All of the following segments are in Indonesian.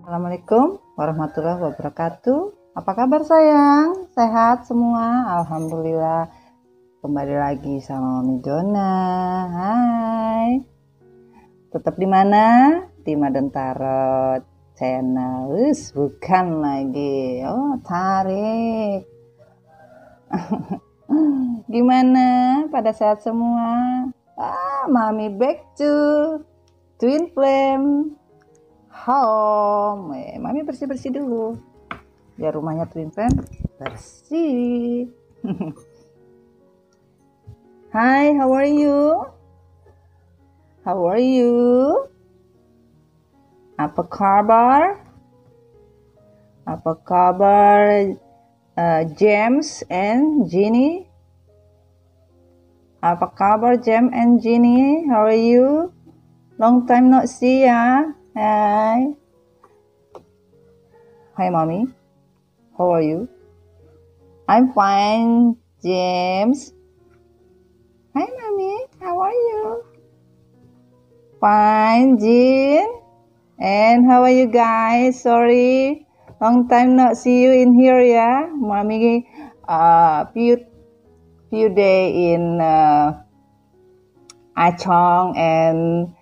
Assalamualaikum warahmatullahi wabarakatuh. Apa kabar sayang? Sehat semua? Alhamdulillah. Kembali lagi sama Mami Dona. Hai. Tetap di mana? Di Maden Tarot Channel. Bukan lagi. Oh, tarik. Gimana? Pada sehat semua? Mami back to Twin Flame home. Mami bersih-bersih dulu biar rumahnya Twin Flame bersih. Hi, how are you? How are you? Apa kabar? Apa kabar James and Ginny? Apa kabar James and Ginny? How are you? Long time no see ya. Hi. Hi, mommy. How are you? I'm fine, James. Hi, mommy. How are you? Fine, Jean. And how are you guys? Sorry, long time not see you in here, ya. Mommy, few day in Achong and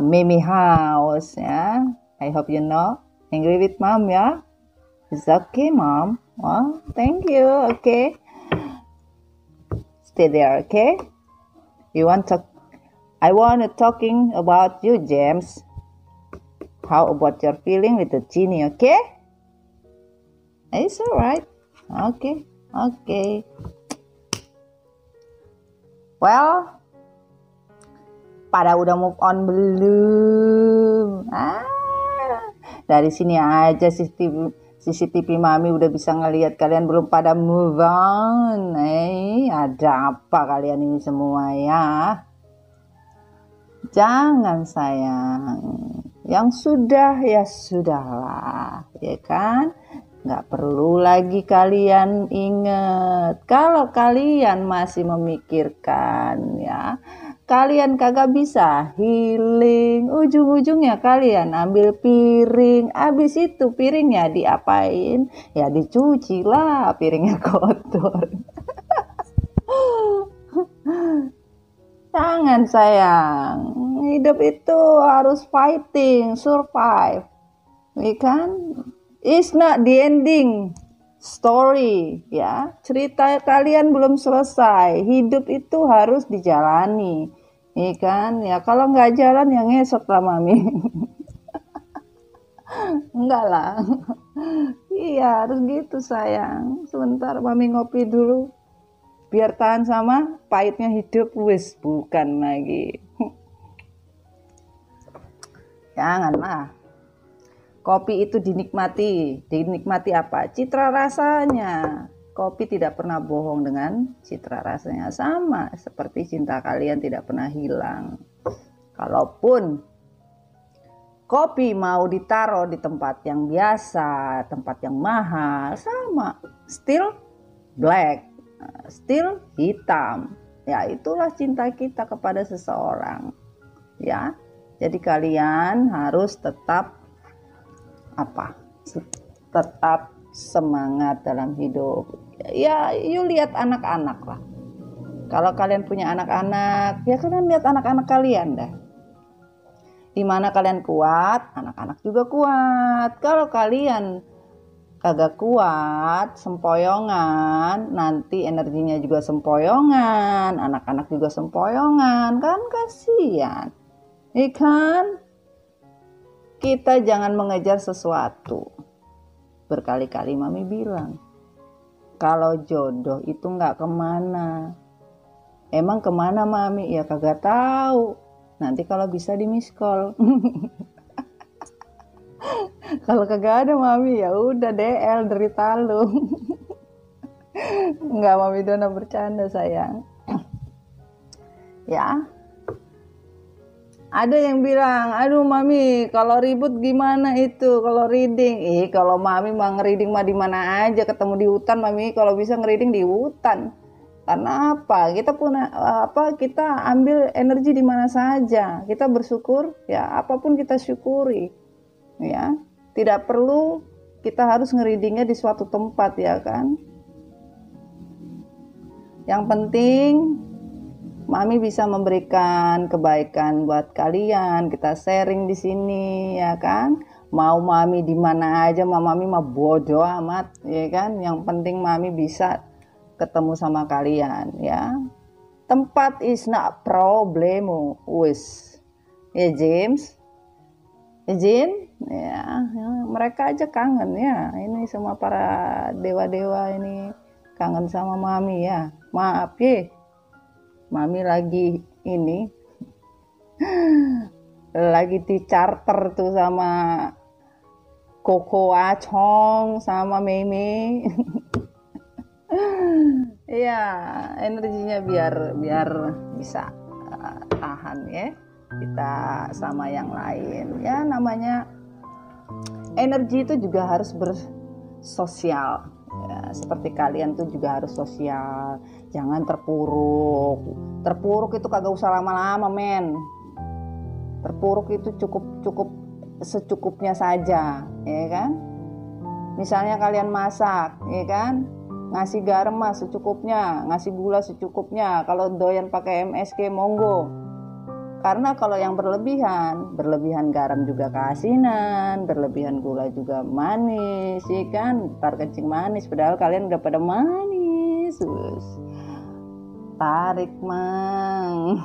Mimi house, yeah. I hope you know. Angry with mom, yeah. It's okay, mom. Oh, thank you. Okay, stay there. Okay. I want to talking about you, James. How about your feeling with the genie? Okay. It's alright. Okay. Okay. Well, pada udah move on belum? Dari sini aja CCTV mami udah bisa ngelihat kalian belum pada move on. Ada apa kalian ini semua ya? Jangan sayang. Yang sudah ya sudahlah, ya kan? Nggak perlu lagi kalian ingat. Kalau kalian masih memikirkan ya, kalian kagak bisa healing. Ujung-ujungnya kalian ambil piring. Abis itu piringnya diapain? Ya dicuci lah, piringnya kotor. Jangan sayang. Hidup itu harus fighting, survive. Ya kan? It's not the ending story, ya. Cerita kalian belum selesai. Hidup itu harus dijalani. Iya kan? Ya kalau nggak jalan ya ngesot lah mami. Enggak lah. Iya harus gitu sayang. Sebentar mami ngopi dulu. Biar tahan sama pahitnya hidup. Wis bukan lagi. Janganlah. Kopi itu dinikmati. Dinikmati apa? Citra rasanya. Kopi tidak pernah bohong dengan citra rasanya. Sama seperti cinta kalian tidak pernah hilang. Kalaupun kopi mau ditaruh di tempat yang biasa, tempat yang mahal, sama. Still black, still hitam. Ya itulah cinta kita kepada seseorang. Ya, jadi kalian harus tetap tetap semangat dalam hidup. Ya, you lihat anak-anak lah. Kalau kalian punya anak-anak, ya kalian lihat anak-anak kalian dah. Di mana kalian kuat, anak-anak juga kuat. Kalau kalian kagak kuat, sempoyongan, nanti energinya juga sempoyongan, anak-anak juga sempoyongan, kan kasihan. Ikan? Kita jangan mengejar sesuatu. Berkali-kali mami bilang, kalau jodoh itu nggak kemana. Emang kemana mami? Ya kagak tahu. Nanti kalau bisa di miss call. Kalau kagak ada mami ya udah DL derita lu. Nggak mami Dona bercanda sayang. Ya. Ada yang bilang, aduh mami kalau ribut gimana itu kalau reading? Kalau mami mah ngereading mah di mana aja, ketemu di hutan mami kalau bisa ngereading di hutan. Karena apa? Kita punya kita ambil energi di mana saja. Kita bersyukur ya, apapun kita syukuri. Ya. Tidak perlu kita harus ngereadingnya di suatu tempat, ya kan. Yang penting Mami bisa memberikan kebaikan buat kalian. Kita sharing di sini, ya kan. Mau Mami di mana aja, Mami mah bodoh amat, ya kan. Yang penting Mami bisa ketemu sama kalian, ya. Tempat is not problem, wis. Ya James, izin, ya, mereka aja kangen ya. Ini semua para dewa-dewa ini kangen sama Mami ya. Maaf ya, Mami lagi ini lagi di charter tuh sama Koko Achong sama Meme. Iya, energinya biar bisa tahan ya. Kita sama yang lain. Ya, namanya energi itu juga harus bersosial. Ya, seperti kalian tuh juga harus sosial. Jangan terpuruk. Terpuruk itu kagak usah lama-lama, men. Terpuruk itu cukup secukupnya saja, ya kan? Misalnya kalian masak, ya kan? Ngasih garam mah secukupnya, ngasih gula secukupnya. Kalau doyan pakai MSG monggo. Karena kalau yang berlebihan garam juga keasinan, berlebihan gula juga manis, ya kan? Ntar kencing manis, padahal kalian udah pada manis. Tarik, Mang.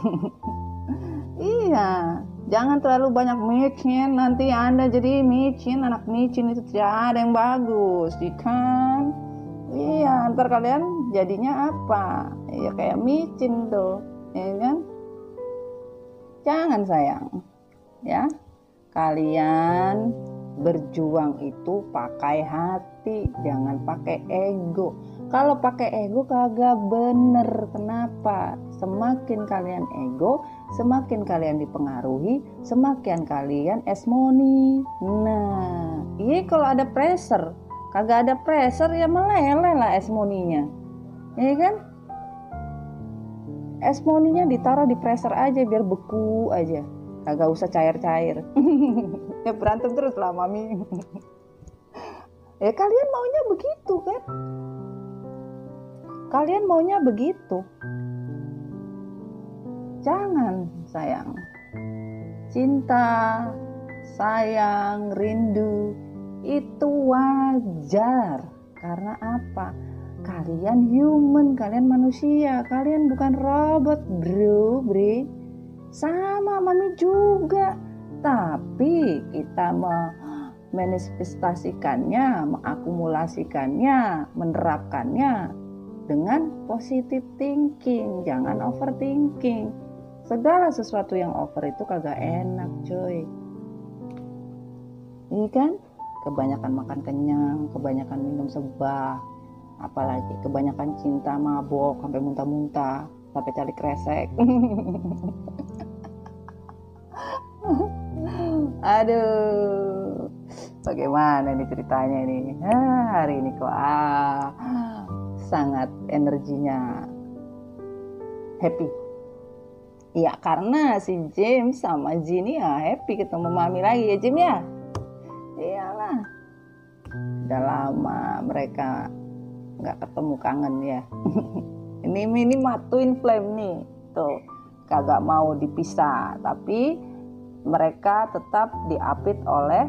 Iya, jangan terlalu banyak micin, nanti Anda jadi micin, anak micin itu tidak ada yang bagus, kan? Iya, ntar kalian jadinya apa? Ya kayak micin tuh, ya kan? Jangan sayang, ya. Kalian berjuang itu pakai hati, jangan pakai ego. Kalau pakai ego kagak bener. Kenapa? Semakin kalian ego, semakin kalian dipengaruhi, semakin kalian esmoni. Nah, iya kalau ada pressure. Kagak ada pressure ya meleleh lah esmoninya, ya kan? Esmoninya ditaruh di pressure aja biar beku aja, kagak usah cair-cair. Ya berantem terus lah Mami. Ya kalian maunya begitu kan? Kalian maunya begitu. Jangan sayang. Cinta, sayang, rindu itu wajar. Karena apa? Kalian human, kalian manusia, kalian bukan robot, bro. Sama Mami juga. Tapi kita manifestasikannya, mengakumulasikannya, menerapkannya dengan positive thinking, jangan overthinking. Segala sesuatu yang over itu kagak enak, coy. Ini kan? Kebanyakan makan kenyang, kebanyakan minum sebah, apalagi kebanyakan cinta mabok sampai muntah-muntah, sampai cari kresek. Aduh, bagaimana nih ceritanya ini? Hari ini kok sangat energinya happy. Ya karena si James sama Ginny ya happy ketemu Mami lagi ya Jim ya. Iyalah, udah lama mereka nggak ketemu, kangen ya. ini twin flame nih tuh, kagak mau dipisah, tapi mereka tetap diapit oleh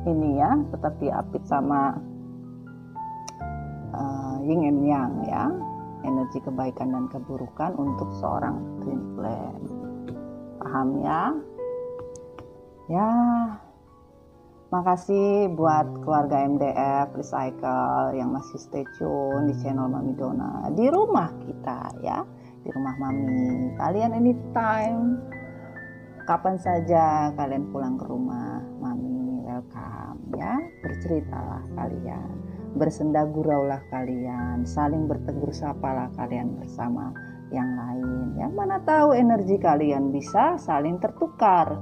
ini ya, tetap diapit sama yin and yang ya, energi kebaikan dan keburukan untuk seorang twin flame. Paham ya? Ya, makasih buat keluarga MDF Recycle yang masih stay tune di channel Mami Dona di rumah kita ya, di rumah Mami. Kalian anytime, kapan saja kalian pulang ke rumah Mami, welcome ya. Berceritalah kalian, bersenda guraulah kalian, saling bertegur sapalah kalian bersama yang lain. Yang mana tahu energi kalian bisa saling tertukar.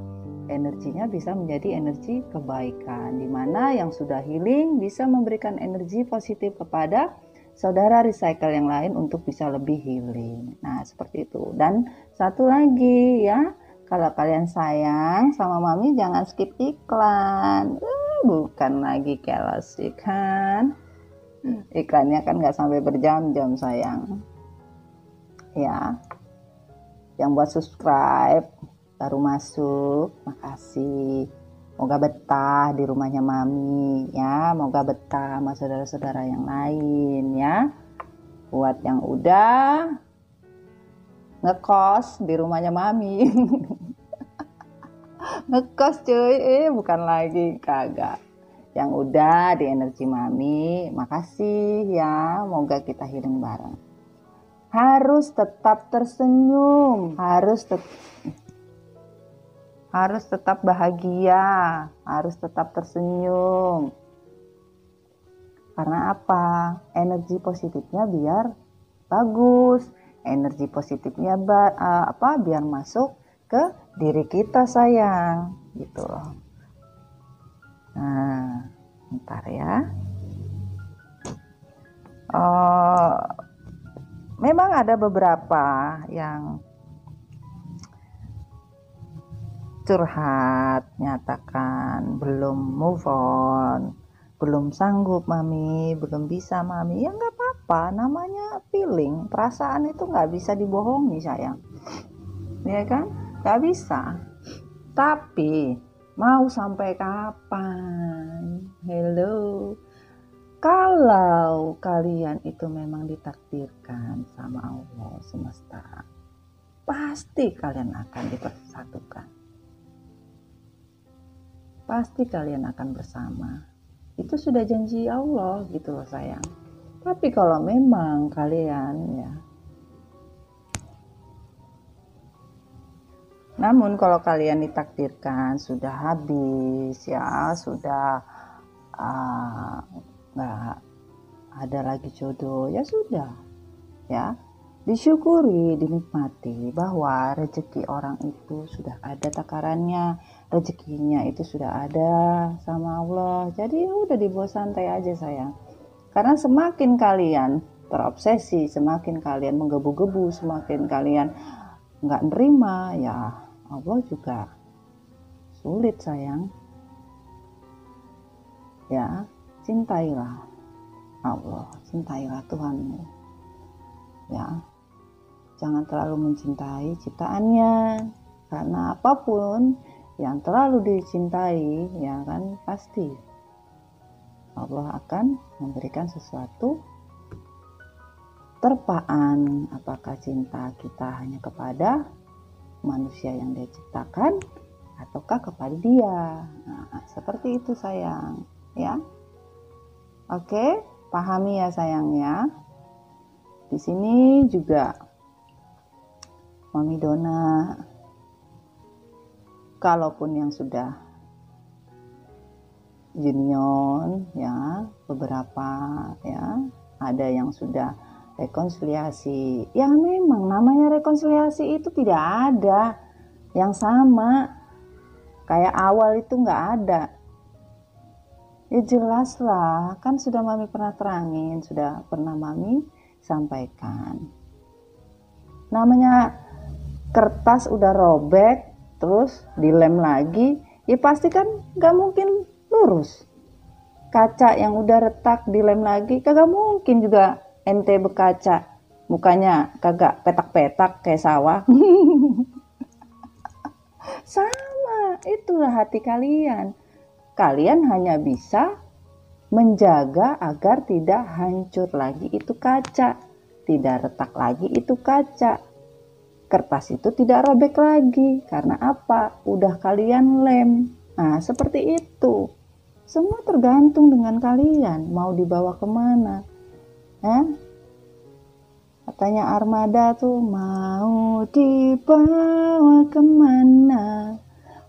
Energinya bisa menjadi energi kebaikan, di mana yang sudah healing bisa memberikan energi positif kepada saudara recycle yang lain untuk bisa lebih healing. Nah, seperti itu. Dan satu lagi ya, Kalau kalian sayang sama mami jangan skip iklan. Bukan lagi kelas kan. Iklannya kan nggak sampai berjam-jam sayang. Ya. Yang buat subscribe baru masuk, makasih. Moga betah di rumahnya mami ya. Moga betah sama saudara-saudara yang lain ya. Buat yang udah ngekos di rumahnya mami. Ngekos cuy, bukan lagi kagak. Yang udah di energi mami, makasih ya. Moga kita healing bareng. Harus tetap tersenyum, harus tetap bahagia, harus tetap tersenyum. Karena apa? Energi positifnya biar bagus. Energi positifnya biar masuk ke diri kita sayang gitu loh. Nah, ntar ya. Memang ada beberapa yang curhat, nyatakan belum move on, belum sanggup mami, belum bisa mami. Ya nggak apa-apa, namanya feeling, perasaan itu nggak bisa dibohongi sayang, ya kan? Nggak bisa. Tapi mau sampai kapan? Hello, kalau kalian itu memang ditakdirkan sama Allah semesta, pasti kalian akan dipersatukan. Pasti kalian akan bersama. Itu sudah janji Allah gitu loh sayang. Tapi kalau memang kalian ya, namun kalau kalian ditakdirkan sudah habis ya, sudah nggak ada lagi jodoh, ya sudah ya, disyukuri, dinikmati bahwa rezeki orang itu sudah ada takarannya, rezekinya itu sudah ada sama Allah. Jadi ya udah dibawa santai aja sayang. Karena semakin kalian terobsesi, semakin kalian menggebu-gebu, semakin kalian nggak nerima, ya Allah juga sulit sayang. Ya, cintailah Allah, cintailah Tuhanmu. Ya, jangan terlalu mencintai ciptaannya, karena apapun yang terlalu dicintai, ya kan, pasti Allah akan memberikan sesuatu terpaan. Apakah cinta kita hanya kepada manusia yang Dia ciptakan, ataukah kepada Dia? Nah, seperti itu sayang, ya. Oke, pahami ya sayangnya. Di sini juga Mami Dona, kalaupun yang sudah union ya, beberapa ya, ada yang sudah rekonsiliasi. Ya memang namanya rekonsiliasi itu tidak ada yang sama kayak awal, itu nggak ada. Ya jelas lah, kan sudah Mami pernah terangin, sudah pernah Mami sampaikan. Namanya kertas udah robek, terus dilem lagi, ya pasti kan nggak mungkin lurus. Kaca yang udah retak dilem lagi, kagak mungkin juga ente berkaca, mukanya kagak petak-petak kayak sawah. Sama, itulah hati kalian. Kalian hanya bisa menjaga agar tidak hancur lagi itu kaca, tidak retak lagi itu kaca, kertas itu tidak robek lagi. Karena apa? Udah kalian lem. Nah, seperti itu. Semua tergantung dengan kalian mau dibawa kemana. Katanya Armada tuh, mau dibawa kemana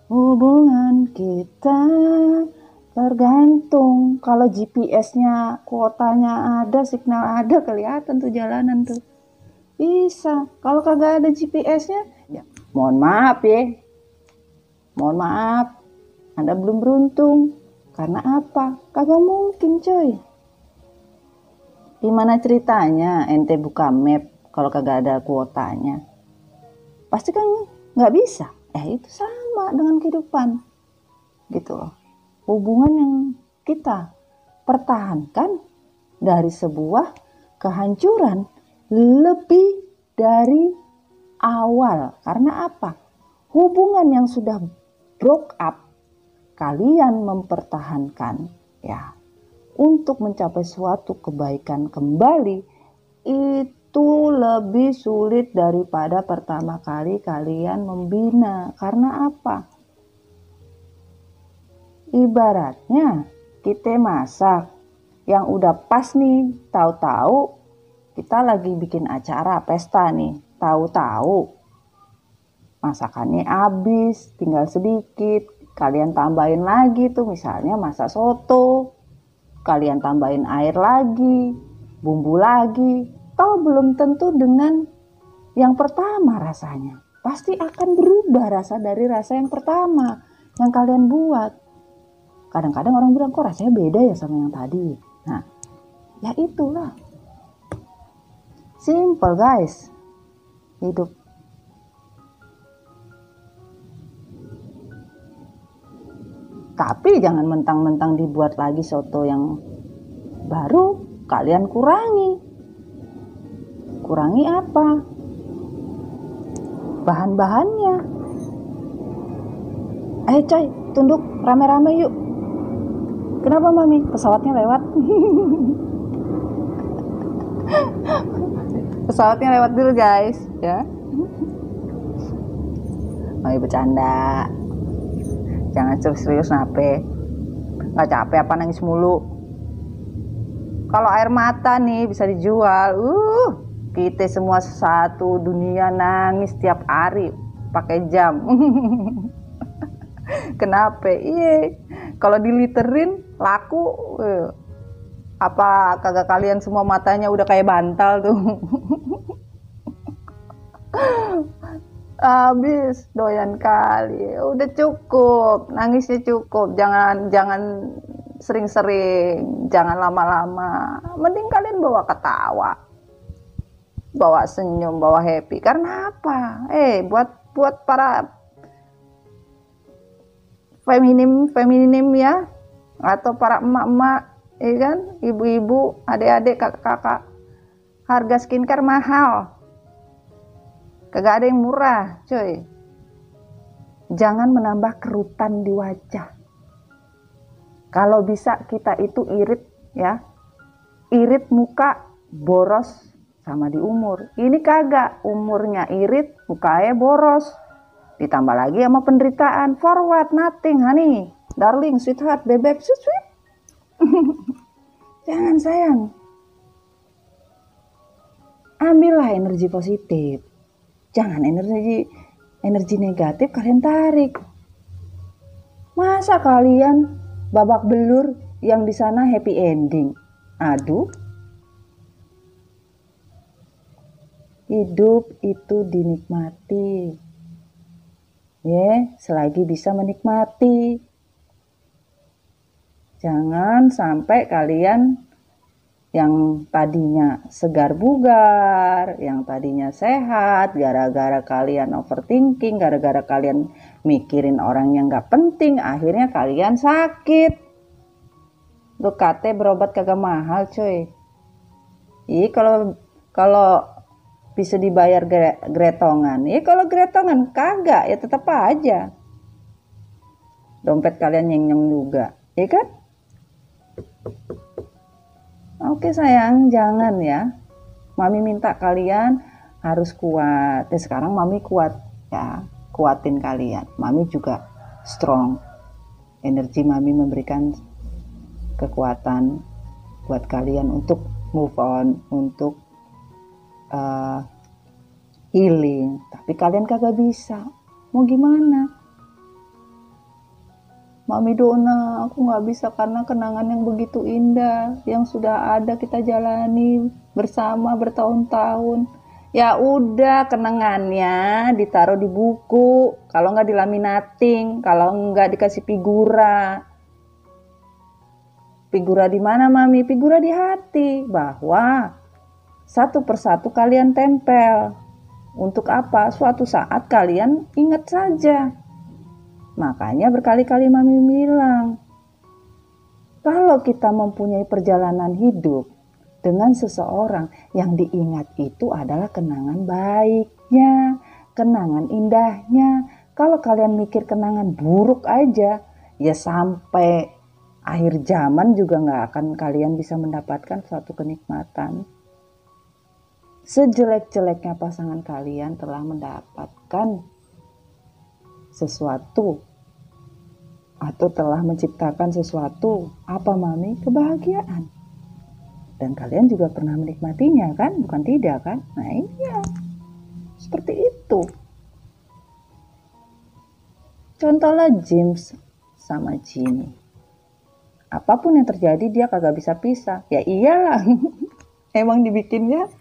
hubungan kita, tergantung. Kalau GPS-nya, kuotanya ada, signal ada, kelihatan tuh jalanan tuh, bisa. Kalau kagak ada GPS-nya, ya mohon maaf ya, mohon maaf, Anda belum beruntung. Karena apa? Kagak mungkin coy. Gimana ceritanya ente buka map kalau kagak ada kuotanya? Pasti kan nggak bisa. Itu sama dengan kehidupan gitu loh. Hubungan yang kita pertahankan dari sebuah kehancuran lebih dari awal. Karena apa? Hubungan yang sudah broke up, kalian mempertahankan ya untuk mencapai suatu kebaikan kembali, itu lebih sulit daripada pertama kali kalian membina. Karena apa? Ibaratnya kita masak yang udah pas nih, tahu-tahu kita lagi bikin acara pesta nih, tahu-tahu masakannya habis, tinggal sedikit, kalian tambahin lagi tuh, misalnya masak soto, kalian tambahin air lagi, bumbu lagi, toh belum tentu dengan yang pertama rasanya. Pasti akan berubah rasa dari rasa yang pertama yang kalian buat. Kadang-kadang orang bilang, kok rasanya beda ya sama yang tadi. Nah, ya itulah. Simple guys, hidup. Tapi jangan mentang-mentang dibuat lagi soto yang baru, kalian kurangi. Kurangi apa? Bahan-bahannya. Coy, tunduk rame-rame yuk. Kenapa mami? Pesawatnya lewat. Pesawatnya lewat dulu guys, ya. Mami bercanda. Jangan serius nape. Gak capek apa nangis mulu. Kalau air mata nih bisa dijual. Kita semua satu dunia nangis tiap hari pakai jam. Kenapa? Iya. Kalau diliterin laku. Apa kagak kalian semua matanya udah kayak bantal tuh. Habis doyan kali, udah cukup, nangisnya cukup, jangan sering-sering, jangan lama-lama, mending kalian bawa ketawa, bawa senyum, bawa happy. Karena apa? Buat para feminim ya, atau para emak-emak, ya kan, ibu-ibu, adik-adik, kakak-kakak, harga skincare mahal. Kagak ada yang murah, coy. Jangan menambah kerutan di wajah. Kalau bisa kita itu irit, ya. Irit muka, boros sama di umur. Ini kagak, umurnya irit, mukanya boros. Ditambah lagi sama penderitaan. Forward, nothing, honey. Darling, sweetheart, bebek, sweet. Jangan sayang. Ambillah energi positif. Jangan energi negatif kalian tarik. Masa kalian babak belur yang di sana happy ending? Aduh. Hidup itu dinikmati. Selagi bisa menikmati. Jangan sampai kalian yang tadinya segar bugar, yang tadinya sehat, gara-gara kalian overthinking, gara-gara kalian mikirin orang yang gak penting, akhirnya kalian sakit. Lu kate berobat kagak mahal coy. Kalau bisa dibayar gretongan, kalau gretongan kagak, ya tetap aja dompet kalian nyenyong juga, ya kan? Oke sayang, jangan ya. Mami minta kalian harus kuat. Sekarang mami kuat ya, kuatin kalian. Mami juga strong. Energi mami memberikan kekuatan buat kalian untuk move on, untuk healing. Tapi kalian kagak bisa. Mau gimana? Mami Dona, aku gak bisa karena kenangan yang begitu indah yang sudah ada kita jalani bersama bertahun-tahun. Ya udah, kenangannya ditaruh di buku, kalau nggak dilaminating, kalau nggak dikasih figura. Figura di mana mami? Figura di hati, bahwa satu persatu kalian tempel. Untuk apa? Suatu saat kalian ingat saja. Makanya berkali-kali Mami bilang, kalau kita mempunyai perjalanan hidup dengan seseorang, yang diingat itu adalah kenangan baiknya, kenangan indahnya. Kalau kalian mikir kenangan buruk aja, ya sampai akhir zaman juga gak akan kalian bisa mendapatkan suatu kenikmatan. Sejelek-jeleknya pasangan kalian telah mendapatkan sesuatu atau telah menciptakan sesuatu, apa Mami? Kebahagiaan. Dan kalian juga pernah menikmatinya kan? Bukan tidak kan? Nah iya, seperti itu. Contohnya James sama Ginny. Apapun yang terjadi dia kagak bisa pisah. Ya iyalah, emang dibikinnya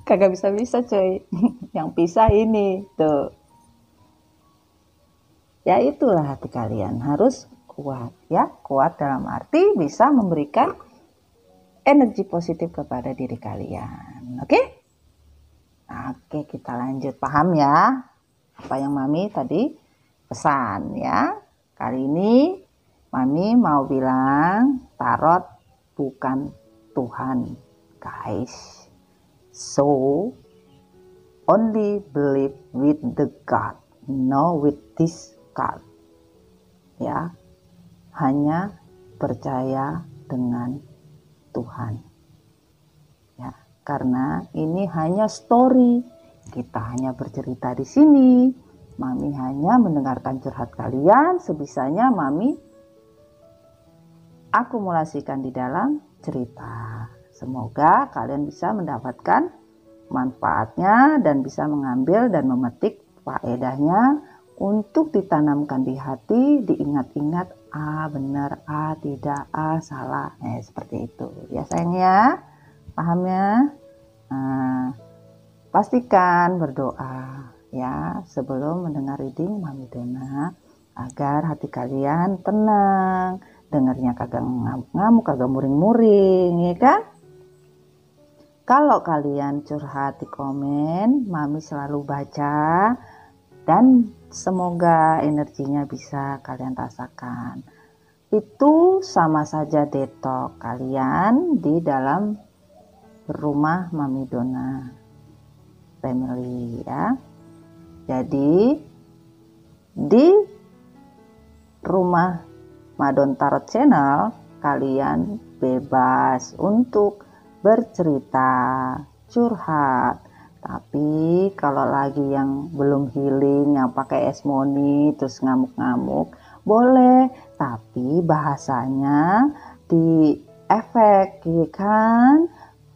kagak bisa-bisa coy. Yang pisah ini tuh. Ya itulah hati kalian, harus kuat ya. Kuat dalam arti bisa memberikan energi positif kepada diri kalian. Oke? Oke, kita lanjut. Paham ya apa yang Mami tadi pesan ya. Kali ini Mami mau bilang tarot bukan Tuhan, guys. So only believe with the God, no with this card. Ya, hanya percaya dengan Tuhan. Ya, karena ini hanya story. Kita hanya bercerita di sini. Mami hanya mendengarkan curhat kalian, sebisanya Mami akumulasikan di dalam cerita. Semoga kalian bisa mendapatkan manfaatnya dan bisa mengambil dan memetik faedahnya untuk ditanamkan di hati, diingat-ingat, benar, tidak, salah. Seperti itu. Ya sayang ya, paham ya? Pastikan berdoa ya sebelum mendengar reading Mami Dona, agar hati kalian tenang, dengarnya kagak ngamuk-ngamuk, kagak muring-muring, ya kan? Kalau kalian curhat di komen, Mami selalu baca dan semoga energinya bisa kalian rasakan. Itu sama saja detox kalian di dalam rumah Mami Dona family ya. Jadi di rumah Madon Tarot Channel kalian bebas untuk bercerita, curhat. Tapi kalau lagi yang belum healing, yang pakai esmoni terus ngamuk-ngamuk, boleh, tapi bahasanya di efek, ya kan?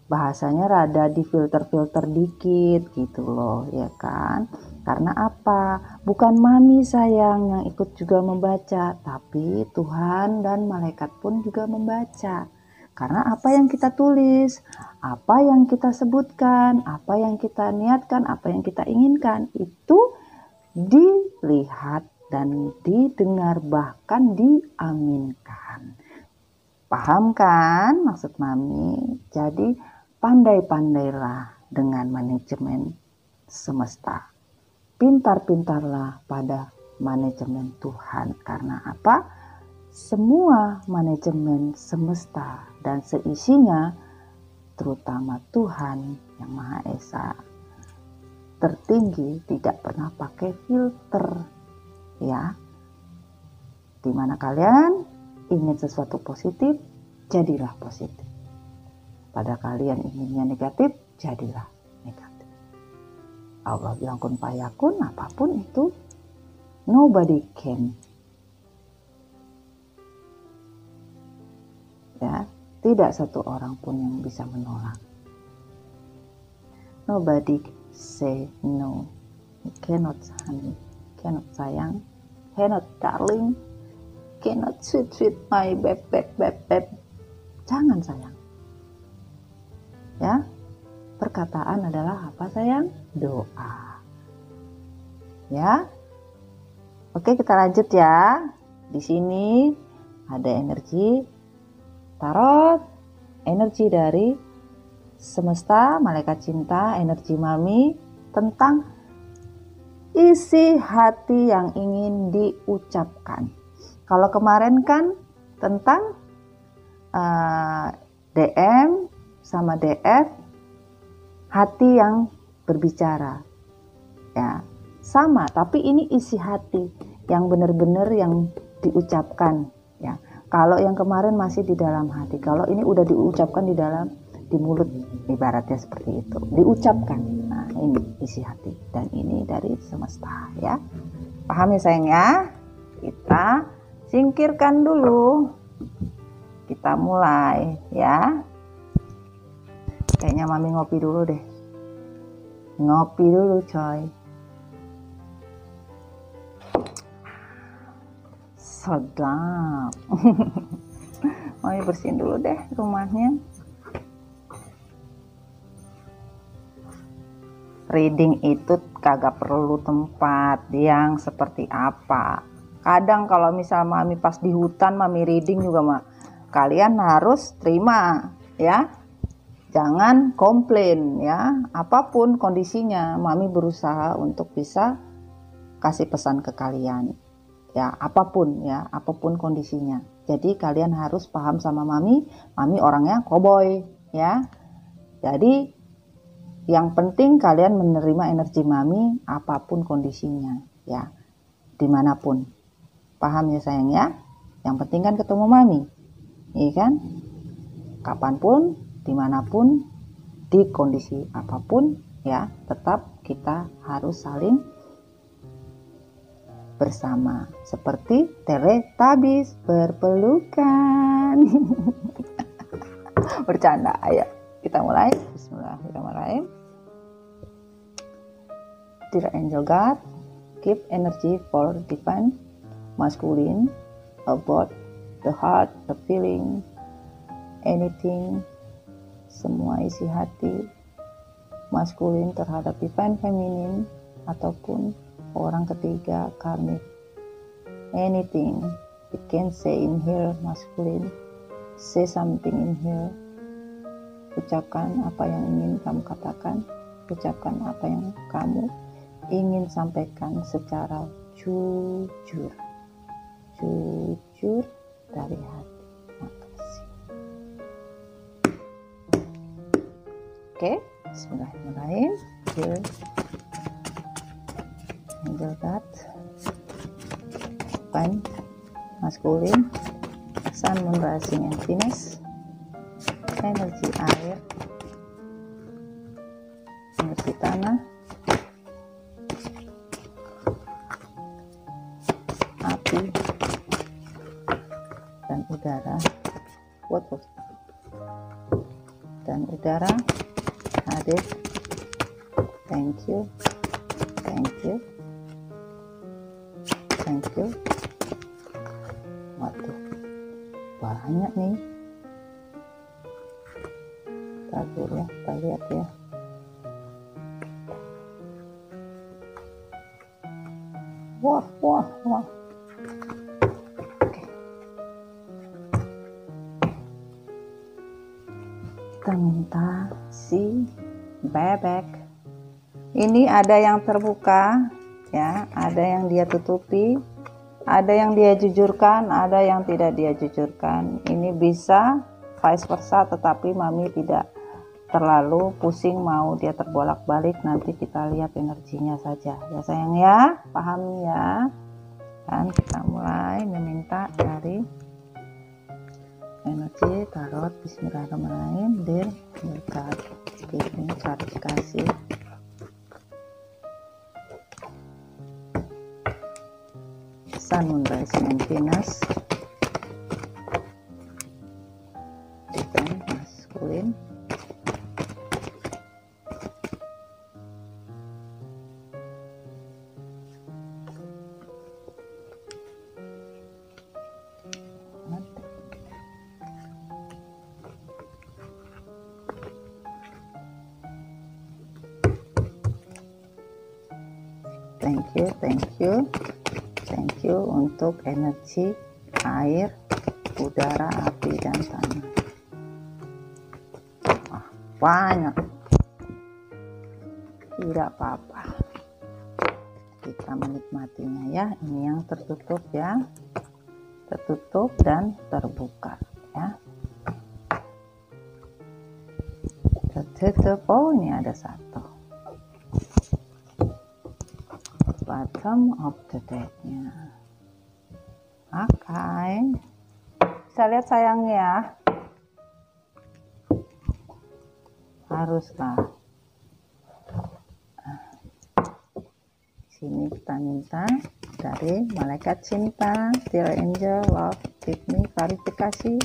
Bahasanya rada di filter-filter dikit gitu loh, ya kan? Karena apa? Bukan Mami sayang yang ikut juga membaca, tapi Tuhan dan malaikat pun juga membaca. Karena apa yang kita tulis, apa yang kita sebutkan, apa yang kita niatkan, apa yang kita inginkan, itu dilihat dan didengar, bahkan diaminkan. Paham kan maksud Mami? Jadi pandai-pandailah dengan manajemen semesta. Pintar-pintarlah pada manajemen Tuhan. Karena apa? Semua manajemen semesta dan seisinya, terutama Tuhan yang Maha Esa tertinggi, tidak pernah pakai filter ya. Dimana kalian ingin sesuatu positif, jadilah positif. Pada kalian inginnya negatif, jadilah negatif. Allah bilang kun fayakun, apapun itu, nobody can. Ya, tidak satu orang pun yang bisa menolak. Nobody say no. Cannot honey, cannot sayang, cannot darling, cannot sweet my beb. Jangan sayang. Ya, perkataan adalah apa sayang? Doa. Ya. Oke, kita lanjut ya. Di sini ada energi tarot, energi dari semesta, malaikat cinta, energi Mami, tentang isi hati yang ingin diucapkan. Kalau kemarin kan tentang DM sama DF, hati yang berbicara. Ya, sama, tapi ini isi hati yang benar-benar yang diucapkan. Ya, kalau yang kemarin masih di dalam hati, kalau ini udah diucapkan di mulut, ibaratnya seperti itu, diucapkan. Nah, ini isi hati dan ini dari semesta, ya. Paham ya sayang ya? Kita singkirkan dulu. Kita mulai ya. Kayaknya mami ngopi dulu deh. Ngopi dulu coy. Sedap. Mami bersihin dulu deh rumahnya. Reading itu kagak perlu tempat yang seperti apa. Kadang kalau misal mami pas di hutan mami reading juga kalian harus terima ya. Jangan komplain ya. Apapun kondisinya, mami berusaha untuk bisa kasih pesan ke kalian. Ya, apapun kondisinya. Jadi kalian harus paham sama mami orangnya cowboy ya. Jadi yang penting kalian menerima energi mami apapun kondisinya ya, dimanapun. Paham ya sayang ya? Yang penting kan ketemu mami, iya kan? Kapanpun, dimanapun, di kondisi apapun ya, tetap kita harus saling bersama. Seperti Teletubbies berpelukan. Bercanda, ayo kita mulai. Bismillahirrahmanirrahim. Dear Angel God, keep energy for divine masculine about the heart, the feeling, anything, semua isi hati maskulin terhadap divine feminine ataupun orang ketiga karmik. Anything you can say in here maskulin, say something in here. Ucapkan apa yang ingin kamu katakan, ucapkan apa yang kamu ingin sampaikan secara jujur dari hati. Makasih. Oke, bismillahirrahmanirrahim. Dear Angel God, Divine Masculine, Sun, Moon, Rising, and Venus, energi air, energi tanah, api, dan udara, water, dan udara hadir. Thank you, waduh banyak nih. Dulu ya, kita lihat ya. Wah. Oke. Kita minta si bebek. Ini ada yang terbuka ya, ada yang dia tutupi, ada yang dia jujurkan, ada yang tidak dia jujurkan. Ini bisa vice versa, tetapi mami tidak terlalu pusing mau dia terbolak-balik, nanti kita lihat energinya saja ya sayang ya, paham ya. Dan kita mulai meminta dari energi tarot. Bismillahirrahmanirrahim. Dear God, give me klarifikasi Sun, Moon, Rising, and Venus, Divine Masculine, thank you untuk energi air, udara, api, dan tanah. Wah, banyak. tidak apa-apa, kita menikmatinya ya. Ini yang tertutup ya, tertutup dan terbuka ya, tertutup. Oh, ini ada satu bottom of the deck-nya. Oke, bisa lihat sayangnya, haruslah sini kita minta dari malaikat cinta, dear angel love, give me klarifikasi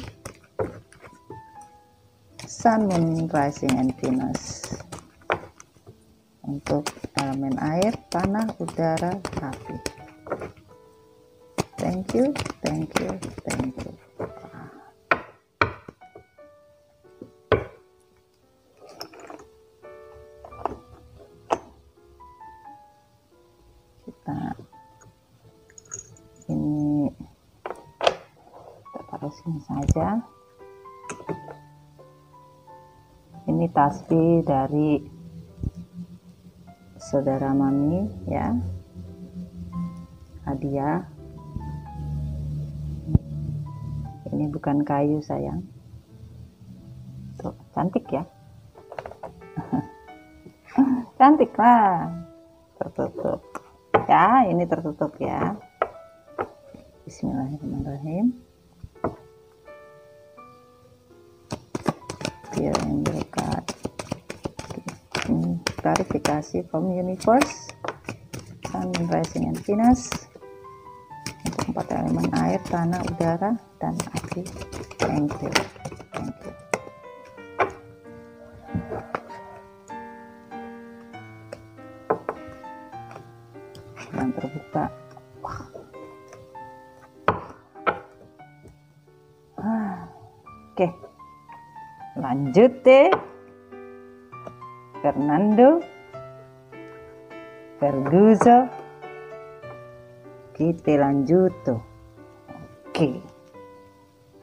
sun, moon, rising, and Venus untuk elemen air, tanah, udara, api. Thank you, thank you, thank you. Ini kita taruh sini saja. Ini tasbih dari saudara mami ya, hadiah. Ini bukan kayu sayang, tuh cantik ya. Cantik lah, tertutup ya, ini tertutup ya. Bismillahirrahmanirrahim. Dear angel card, klarifikasi from universe, sun, moon, rising, and Venus untuk 4 elemen air, tanah, udara, dan api. Thank you, thank you. Yang terbuka. Oke, lanjut deh. Fernando, Ferguso, kita lanjut tuh. Oke,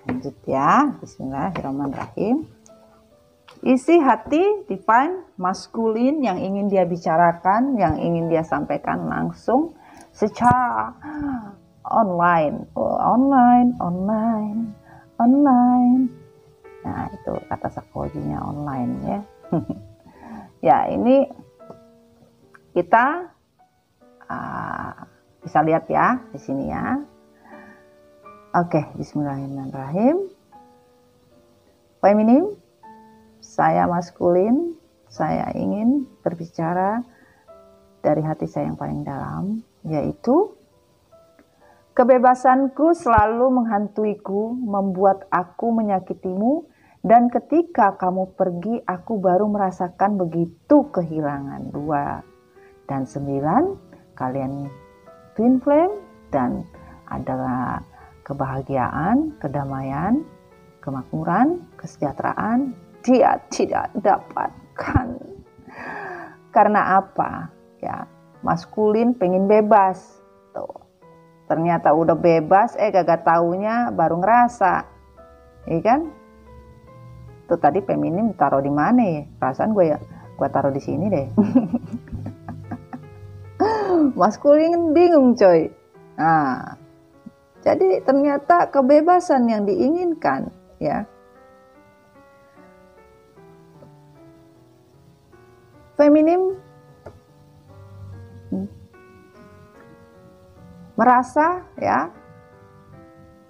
lanjut ya. Bismillahirrahmanirrahim. Isi hati divine maskulin yang ingin dia bicarakan, yang ingin dia sampaikan langsung secara online. Oh, online. Nah, itu kata psikologinya online ya. Ya, ini kita bisa lihat ya di sini ya. Oke, bismillahirrahmanirrahim. Feminim, saya maskulin, saya ingin berbicara dari hati saya yang paling dalam, yaitu kebebasanku selalu menghantuiku, membuat aku menyakitimu, dan ketika kamu pergi, aku baru merasakan begitu kehilangan. 2 dan 9, kalian twin flame, dan adalah kebahagiaan, kedamaian, kemakmuran, kesejahteraan, dia tidak dapatkan. Karena apa? Ya, maskulin pengen bebas. Tuh. Ternyata udah bebas, gak taunya baru ngerasa, iya kan? Tuh tadi feminim taruh di mana ya? Perasaan gue taruh di sini deh. Maskulin bingung coy. Nah, jadi ternyata kebebasan yang diinginkan, ya. Feminim merasa ya,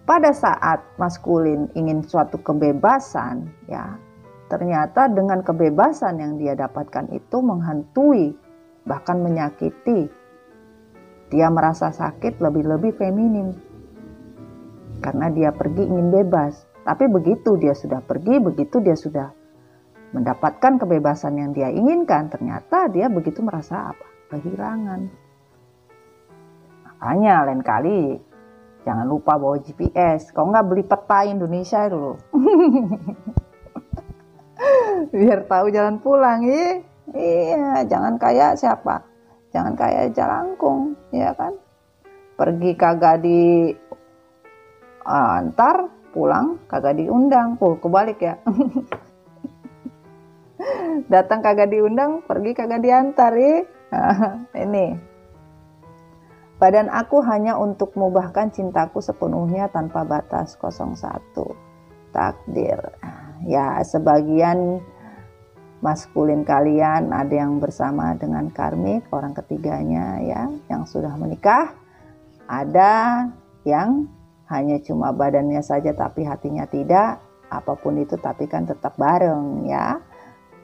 pada saat maskulin ingin suatu kebebasan ya, ternyata dengan kebebasan yang dia dapatkan itu menghantui, bahkan menyakiti. Dia merasa sakit, lebih-lebih feminim karena dia pergi ingin bebas. Tapi begitu dia sudah pergi, begitu dia sudah mendapatkan kebebasan yang dia inginkan, ternyata dia begitu merasa apa? Kehilangan. Makanya lain kali jangan lupa bawa GPS. Kalau nggak beli peta Indonesia dulu. Biar tahu jalan pulang ya. Iya, jangan kayak siapa? Jangan kayak Jalangkung, ya kan? Pergi kagak di antar, pulang kagak diundang. Kebalik ya. Datang kagak diundang, pergi kagak diantar ya. Ini. Badan aku hanya untuk mengubahkan cintaku sepenuhnya tanpa batas. 01. Takdir. Ya, sebagian maskulin kalian ada yang bersama dengan karmik, orang ketiganya ya, yang sudah menikah. Ada yang hanya cuma badannya saja tapi hatinya tidak. Apapun itu tapi kan tetap bareng ya.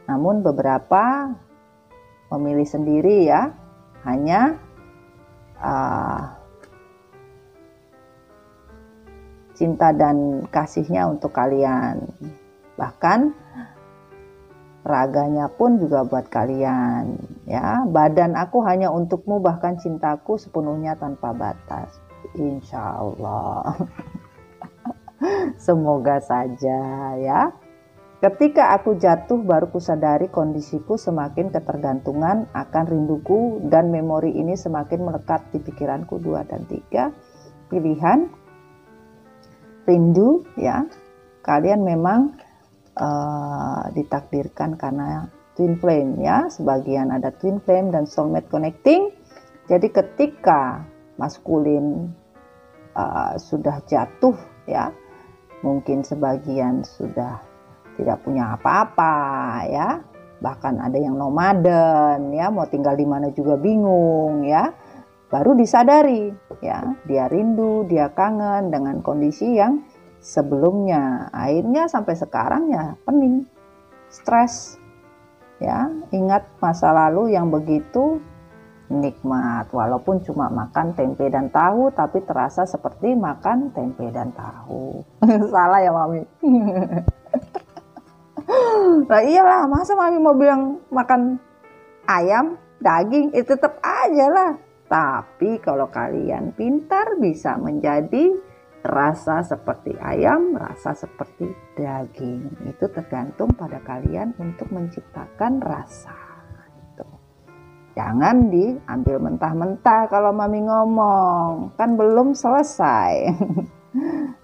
Namun beberapa memilih sendiri ya, hanya cinta dan kasihnya untuk kalian. Bahkan raganya pun juga buat kalian ya. Badan aku hanya untukmu, bahkan cintaku sepenuhnya tanpa batas. Insya Allah. Semoga saja ya. Ketika aku jatuh baru kusadari kondisiku semakin ketergantungan akan rinduku, dan memori ini semakin melekat di pikiranku. 2 dan 3. Pilihan rindu ya. Kalian memang ditakdirkan karena twin flame ya. Sebagian ada twin flame dan soulmate connecting. Jadi ketika maskulin sudah jatuh ya, mungkin sebagian sudah tidak punya apa-apa ya, bahkan ada yang nomaden ya, mau tinggal di mana juga bingung ya, baru disadari ya, dia rindu, dia kangen dengan kondisi yang sebelumnya. Akhirnya sampai sekarang ya pening, stres ya, ingat masa lalu yang begitu nikmat, walaupun cuma makan tempe dan tahu tapi terasa seperti makan tempe dan tahu. Salah ya Mami. Nah iyalah, masa Mami mau bilang makan ayam, daging, itu tetap aja lah. Tapi kalau kalian pintar bisa menjadi rasa seperti ayam, rasa seperti daging. Itu tergantung pada kalian untuk menciptakan rasa. Gitu. Jangan diambil mentah-mentah kalau Mami ngomong, kan belum selesai.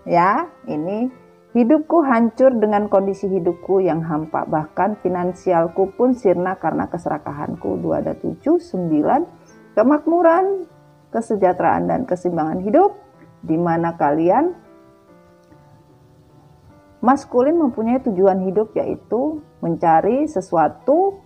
Ya, ini hidupku hancur dengan kondisi hidupku yang hampa, bahkan finansialku pun sirna karena keserakahanku. 2 ada 7, 9. Kemakmuran, kesejahteraan dan keseimbangan hidup, di mana kalian maskulin mempunyai tujuan hidup, yaitu mencari sesuatu,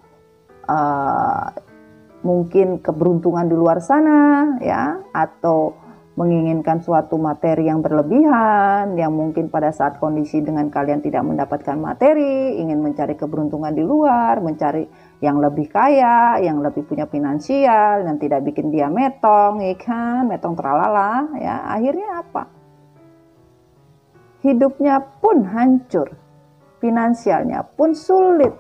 mungkin keberuntungan di luar sana ya, atau menginginkan suatu materi yang berlebihan, yang mungkin pada saat kondisi dengan kalian tidak mendapatkan materi, ingin mencari keberuntungan di luar, mencari yang lebih kaya, yang lebih punya finansial, dan tidak bikin dia metong, ikan, metong teralala, ya. Akhirnya apa? Hidupnya pun hancur, finansialnya pun sulit.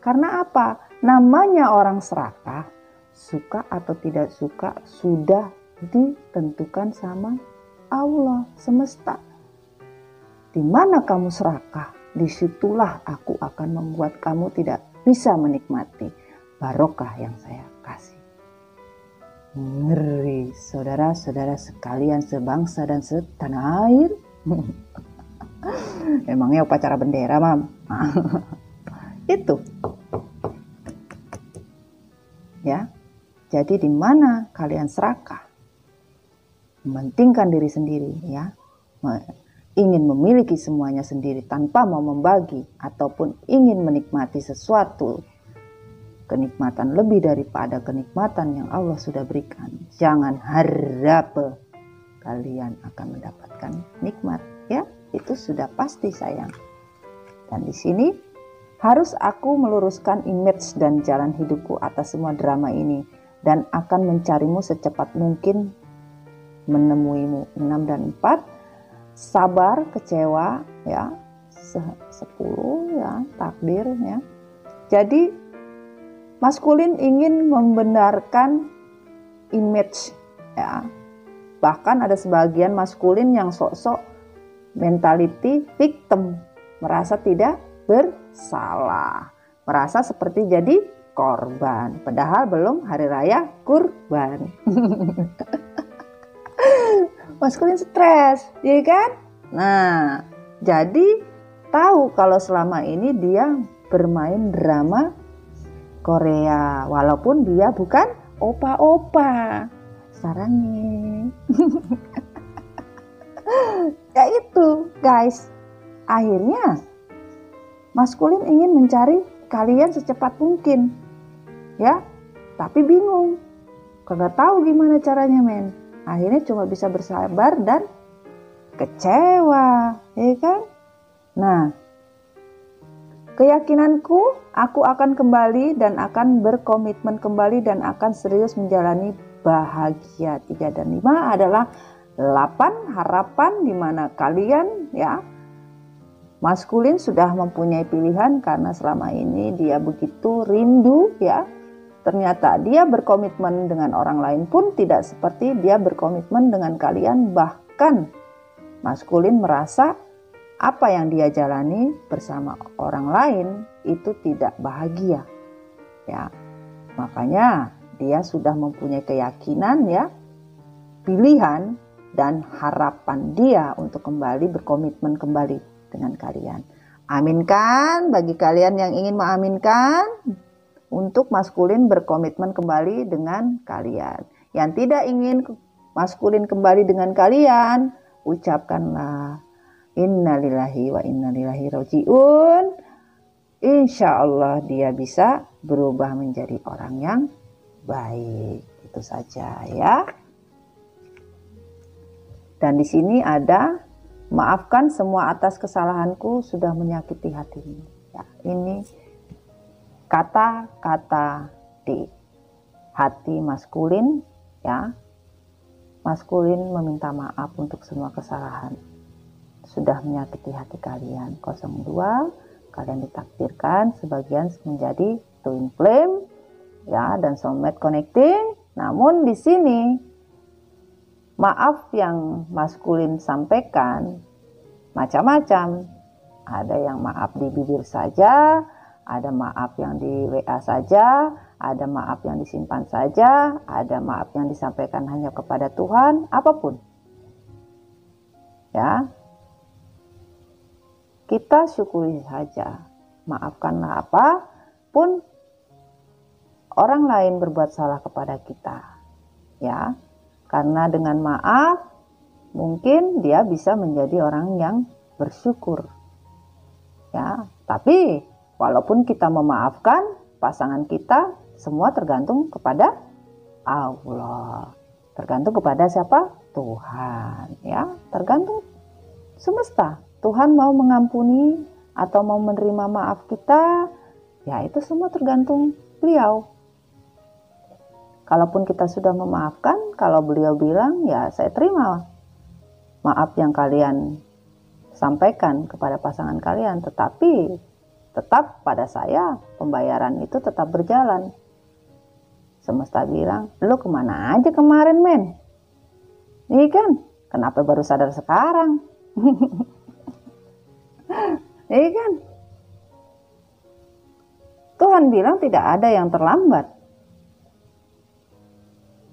Karena apa? Namanya orang serakah, suka atau tidak suka, sudah ditentukan sama Allah semesta. Di mana kamu serakah, disitulah aku akan membuat kamu tidak bisa menikmati barokah yang saya kasih. Ngeri, saudara-saudara sekalian sebangsa dan setanah air. Emangnya upacara bendera, Mam? Itu. Ya. Jadi di mana kalian serakah, mementingkan diri sendiri ya, ingin memiliki semuanya sendiri tanpa mau membagi, ataupun ingin menikmati sesuatu kenikmatan lebih daripada kenikmatan yang Allah sudah berikan, jangan harap kalian akan mendapatkan nikmat ya, itu sudah pasti sayang. Dan di sini harus aku meluruskan image dan jalan hidupku atas semua drama ini, dan akan mencarimu secepat mungkin, menemuimu. 6 dan 4. Sabar, kecewa ya. 10 ya, takdir ya. Jadi maskulin ingin membenarkan image ya. Bahkan ada sebagian maskulin yang sok-sok mentality victim, merasa tidak bersalah, merasa seperti jadi korban, padahal belum hari raya kurban. Maskulin stres, ya kan? Nah, jadi tahu kalau selama ini dia bermain drama Korea, walaupun dia bukan opa-opa. Sarangnya. Ya itu guys, akhirnya maskulin ingin mencari kalian secepat mungkin, ya, tapi bingung, kagak tahu gimana caranya men. Akhirnya cuma bisa bersabar dan kecewa, ya kan? Nah, keyakinanku, aku akan kembali dan akan berkomitmen kembali dan akan serius menjalani bahagia. 3 dan 5 adalah 8 harapan di mana kalian, ya, maskulin sudah mempunyai pilihan karena selama ini dia begitu rindu, ya. Ternyata dia berkomitmen dengan orang lain pun tidak seperti dia berkomitmen dengan kalian. Bahkan maskulin merasa apa yang dia jalani bersama orang lain itu tidak bahagia, ya. Makanya dia sudah mempunyai keyakinan, ya, pilihan dan harapan dia untuk kembali berkomitmen kembali dengan kalian. Aminkan bagi kalian yang ingin mengaminkan untuk maskulin berkomitmen kembali dengan kalian. Yang tidak ingin maskulin kembali dengan kalian, ucapkanlah innalillahi wa inna ilaihi rajiun. Insya Allah dia bisa berubah menjadi orang yang baik. Itu saja, ya. Dan di sini ada, maafkan semua atas kesalahanku sudah menyakiti hatimu. Ya, ini kata-kata di hati maskulin, ya. Maskulin meminta maaf untuk semua kesalahan. Sudah menyakiti hati kalian. 02, kalian ditakdirkan sebagian menjadi twin flame, ya, dan soulmate connecting. Namun di sini maaf yang maskulin sampaikan macam-macam. Ada yang maaf di bibir saja, ada maaf yang di WA saja, ada maaf yang disimpan saja, ada maaf yang disampaikan hanya kepada Tuhan, apapun. Ya. Kita syukuri saja. Maafkanlah apapun orang lain berbuat salah kepada kita. Ya. Karena dengan maaf, mungkin dia bisa menjadi orang yang bersyukur. Ya, tapi walaupun kita memaafkan pasangan kita, semua tergantung kepada Allah. Tergantung kepada siapa? Tuhan. Ya, tergantung semesta. Tuhan mau mengampuni atau mau menerima maaf kita, ya itu semua tergantung beliau. Kalaupun kita sudah memaafkan, kalau beliau bilang, ya saya terima maaf yang kalian sampaikan kepada pasangan kalian. Tetapi tetap pada saya, pembayaran itu tetap berjalan. Semesta bilang, lu kemana aja kemarin men? Iya kan? Kenapa baru sadar sekarang? Iya kan? Tuhan bilang tidak ada yang terlambat.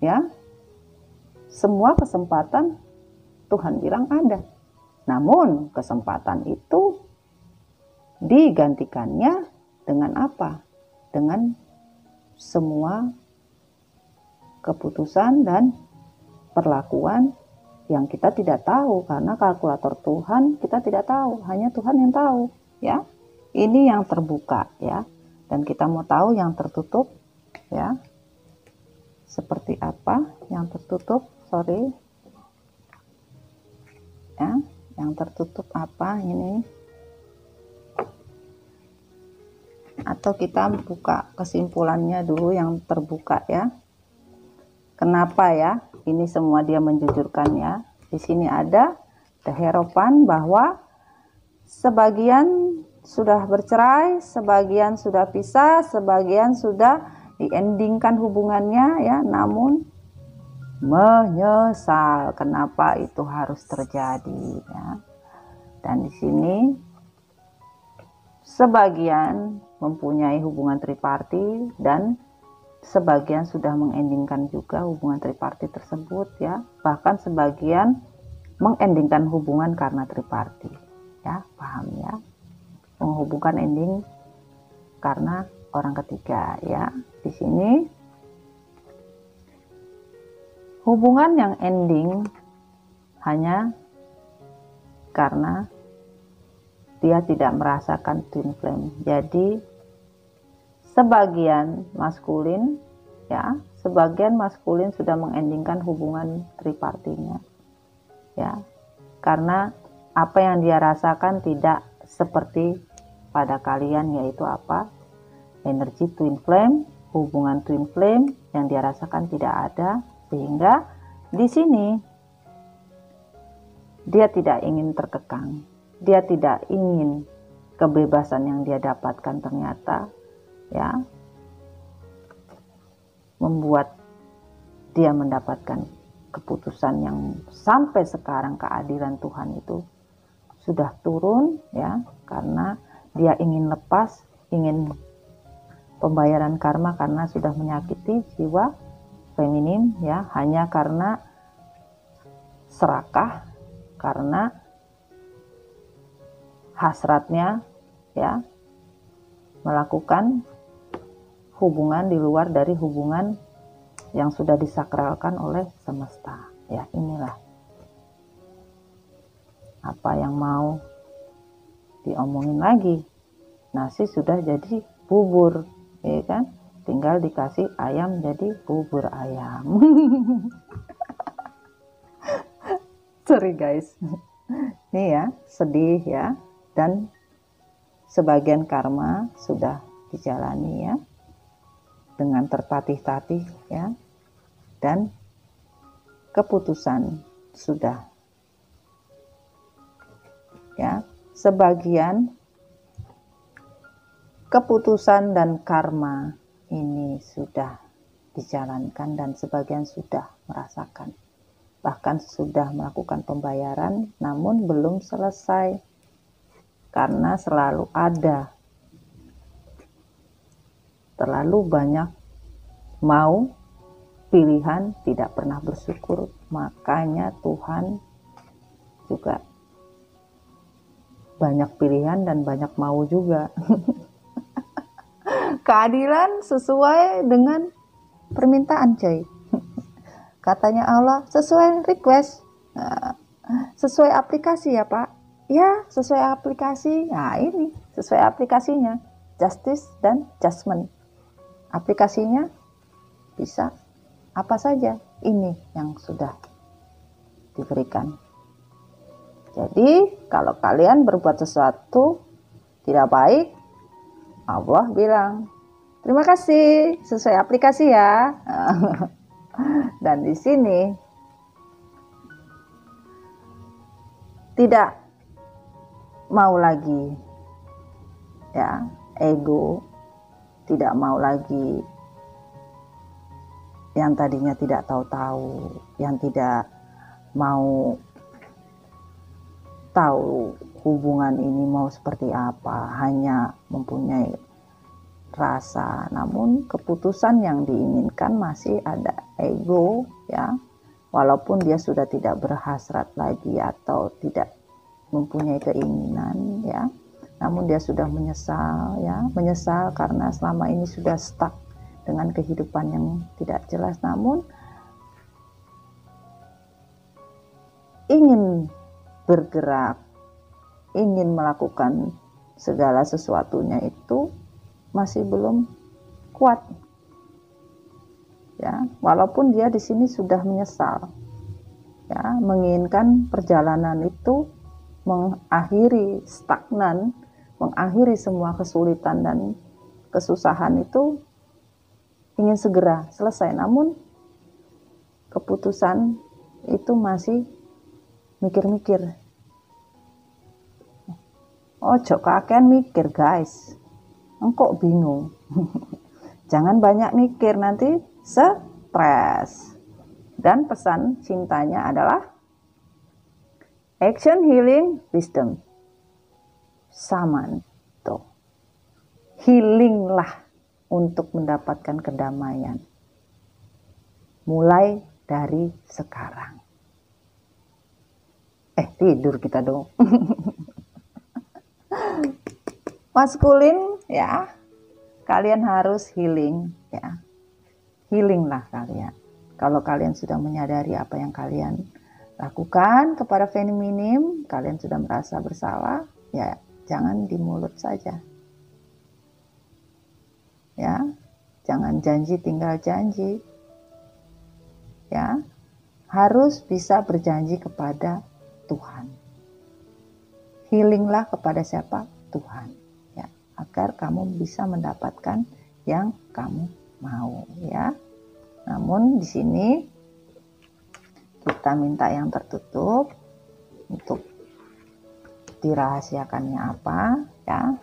Ya, semua kesempatan Tuhan bilang ada. Namun kesempatan itu digantikannya dengan apa? Dengan semua keputusan dan perlakuan yang kita tidak tahu, karena kalkulator Tuhan kita tidak tahu, hanya Tuhan yang tahu, ya. Ini yang terbuka, ya. Dan kita mau tahu yang tertutup, ya. Seperti apa yang tertutup? Sorry. Ya, yang tertutup apa ini? Atau kita buka kesimpulannya dulu yang terbuka, ya. Kenapa ya? Ini semua dia menjujurkan, ya. Di sini ada harapan bahwa sebagian sudah bercerai, sebagian sudah pisah, sebagian sudah di-endingkan hubungannya, ya, namun menyesal kenapa itu harus terjadi, ya. Dan di sini sebagian mempunyai hubungan triparti dan sebagian sudah mengendingkan juga hubungan triparti tersebut, ya. Bahkan sebagian mengendingkan hubungan karena triparti, ya, paham ya? Menghubungkan ending karena orang ketiga ya. Di sini hubungan yang ending hanya karena dia tidak merasakan twin flame. Jadi sebagian maskulin ya, sebagian maskulin sudah mengendingkan hubungan tripartinya ya, karena apa yang dia rasakan tidak seperti pada kalian, yaitu apa? Energi twin flame, hubungan twin flame yang dia rasakan tidak ada, sehingga di sini dia tidak ingin terkekang, dia tidak ingin kebebasan yang dia dapatkan ternyata ya membuat dia mendapatkan keputusan yang sampai sekarang keadilan Tuhan itu sudah turun ya, karena dia ingin lepas, ingin pembayaran karma karena sudah menyakiti jiwa feminin ya, hanya karena serakah, karena hasratnya ya melakukan hubungan di luar dari hubungan yang sudah disakralkan oleh semesta ya. Inilah apa yang mau diomongin lagi. Nasi sudah jadi bubur ya kan, tinggal dikasih ayam jadi bubur ayam. Sorry guys, ini ya sedih ya, dan sebagian karma sudah dijalani ya dengan tertatih-tatih ya, dan keputusan sudah ya. Sebagian keputusan dan karma ini sudah dijalankan dan sebagian sudah merasakan, bahkan sudah melakukan pembayaran, namun belum selesai karena selalu ada terlalu banyak mau pilihan, tidak pernah bersyukur. Makanya Tuhan juga banyak pilihan dan banyak mau juga. Keadilan sesuai dengan permintaan coy. Katanya Allah sesuai request, sesuai aplikasi ya Pak. Ya sesuai aplikasi. Nah ini sesuai aplikasinya, justice dan judgment. Aplikasinya bisa apa saja, ini yang sudah diberikan. Jadi kalau kalian berbuat sesuatu tidak baik, Allah bilang terima kasih sesuai aplikasi ya. Dan di sini tidak mau lagi ya, ego tidak mau lagi yang tadinya tidak tahu-tahu, yang tidak mau tahu hubungan ini mau seperti apa, hanya mempunyai rasa, namun keputusan yang diinginkan masih ada ego ya, walaupun dia sudah tidak berhasrat lagi atau tidak mempunyai keinginan ya, namun dia sudah menyesal ya, menyesal karena selama ini sudah stuck dengan kehidupan yang tidak jelas, namun ingin bergerak, ingin melakukan segala sesuatunya itu masih belum kuat ya, walaupun dia di sini sudah menyesal ya, menginginkan perjalanan itu mengakhiri stagnan, mengakhiri semua kesulitan dan kesusahan itu ingin segera selesai, namun keputusan itu masih mikir-mikir. Ojo kakean mikir guys, engkau bingung. Jangan banyak mikir, nanti stres. Dan pesan cintanya adalah action, healing, wisdom. Samanto. Healinglah untuk mendapatkan kedamaian. Mulai dari sekarang. Tidur kita dong. Maskulin ya, kalian harus healing ya. Healing lah kalian. Kalau kalian sudah menyadari apa yang kalian lakukan kepada feminim, kalian sudah merasa bersalah, ya jangan di mulut saja. Ya, jangan janji tinggal janji. Ya, harus bisa berjanji kepada Tuhan. Healinglah kepada siapa? Tuhan. Ya, agar kamu bisa mendapatkan yang kamu mau ya. Namun di sini kita minta yang tertutup untuk dirahasiakannya apa ya.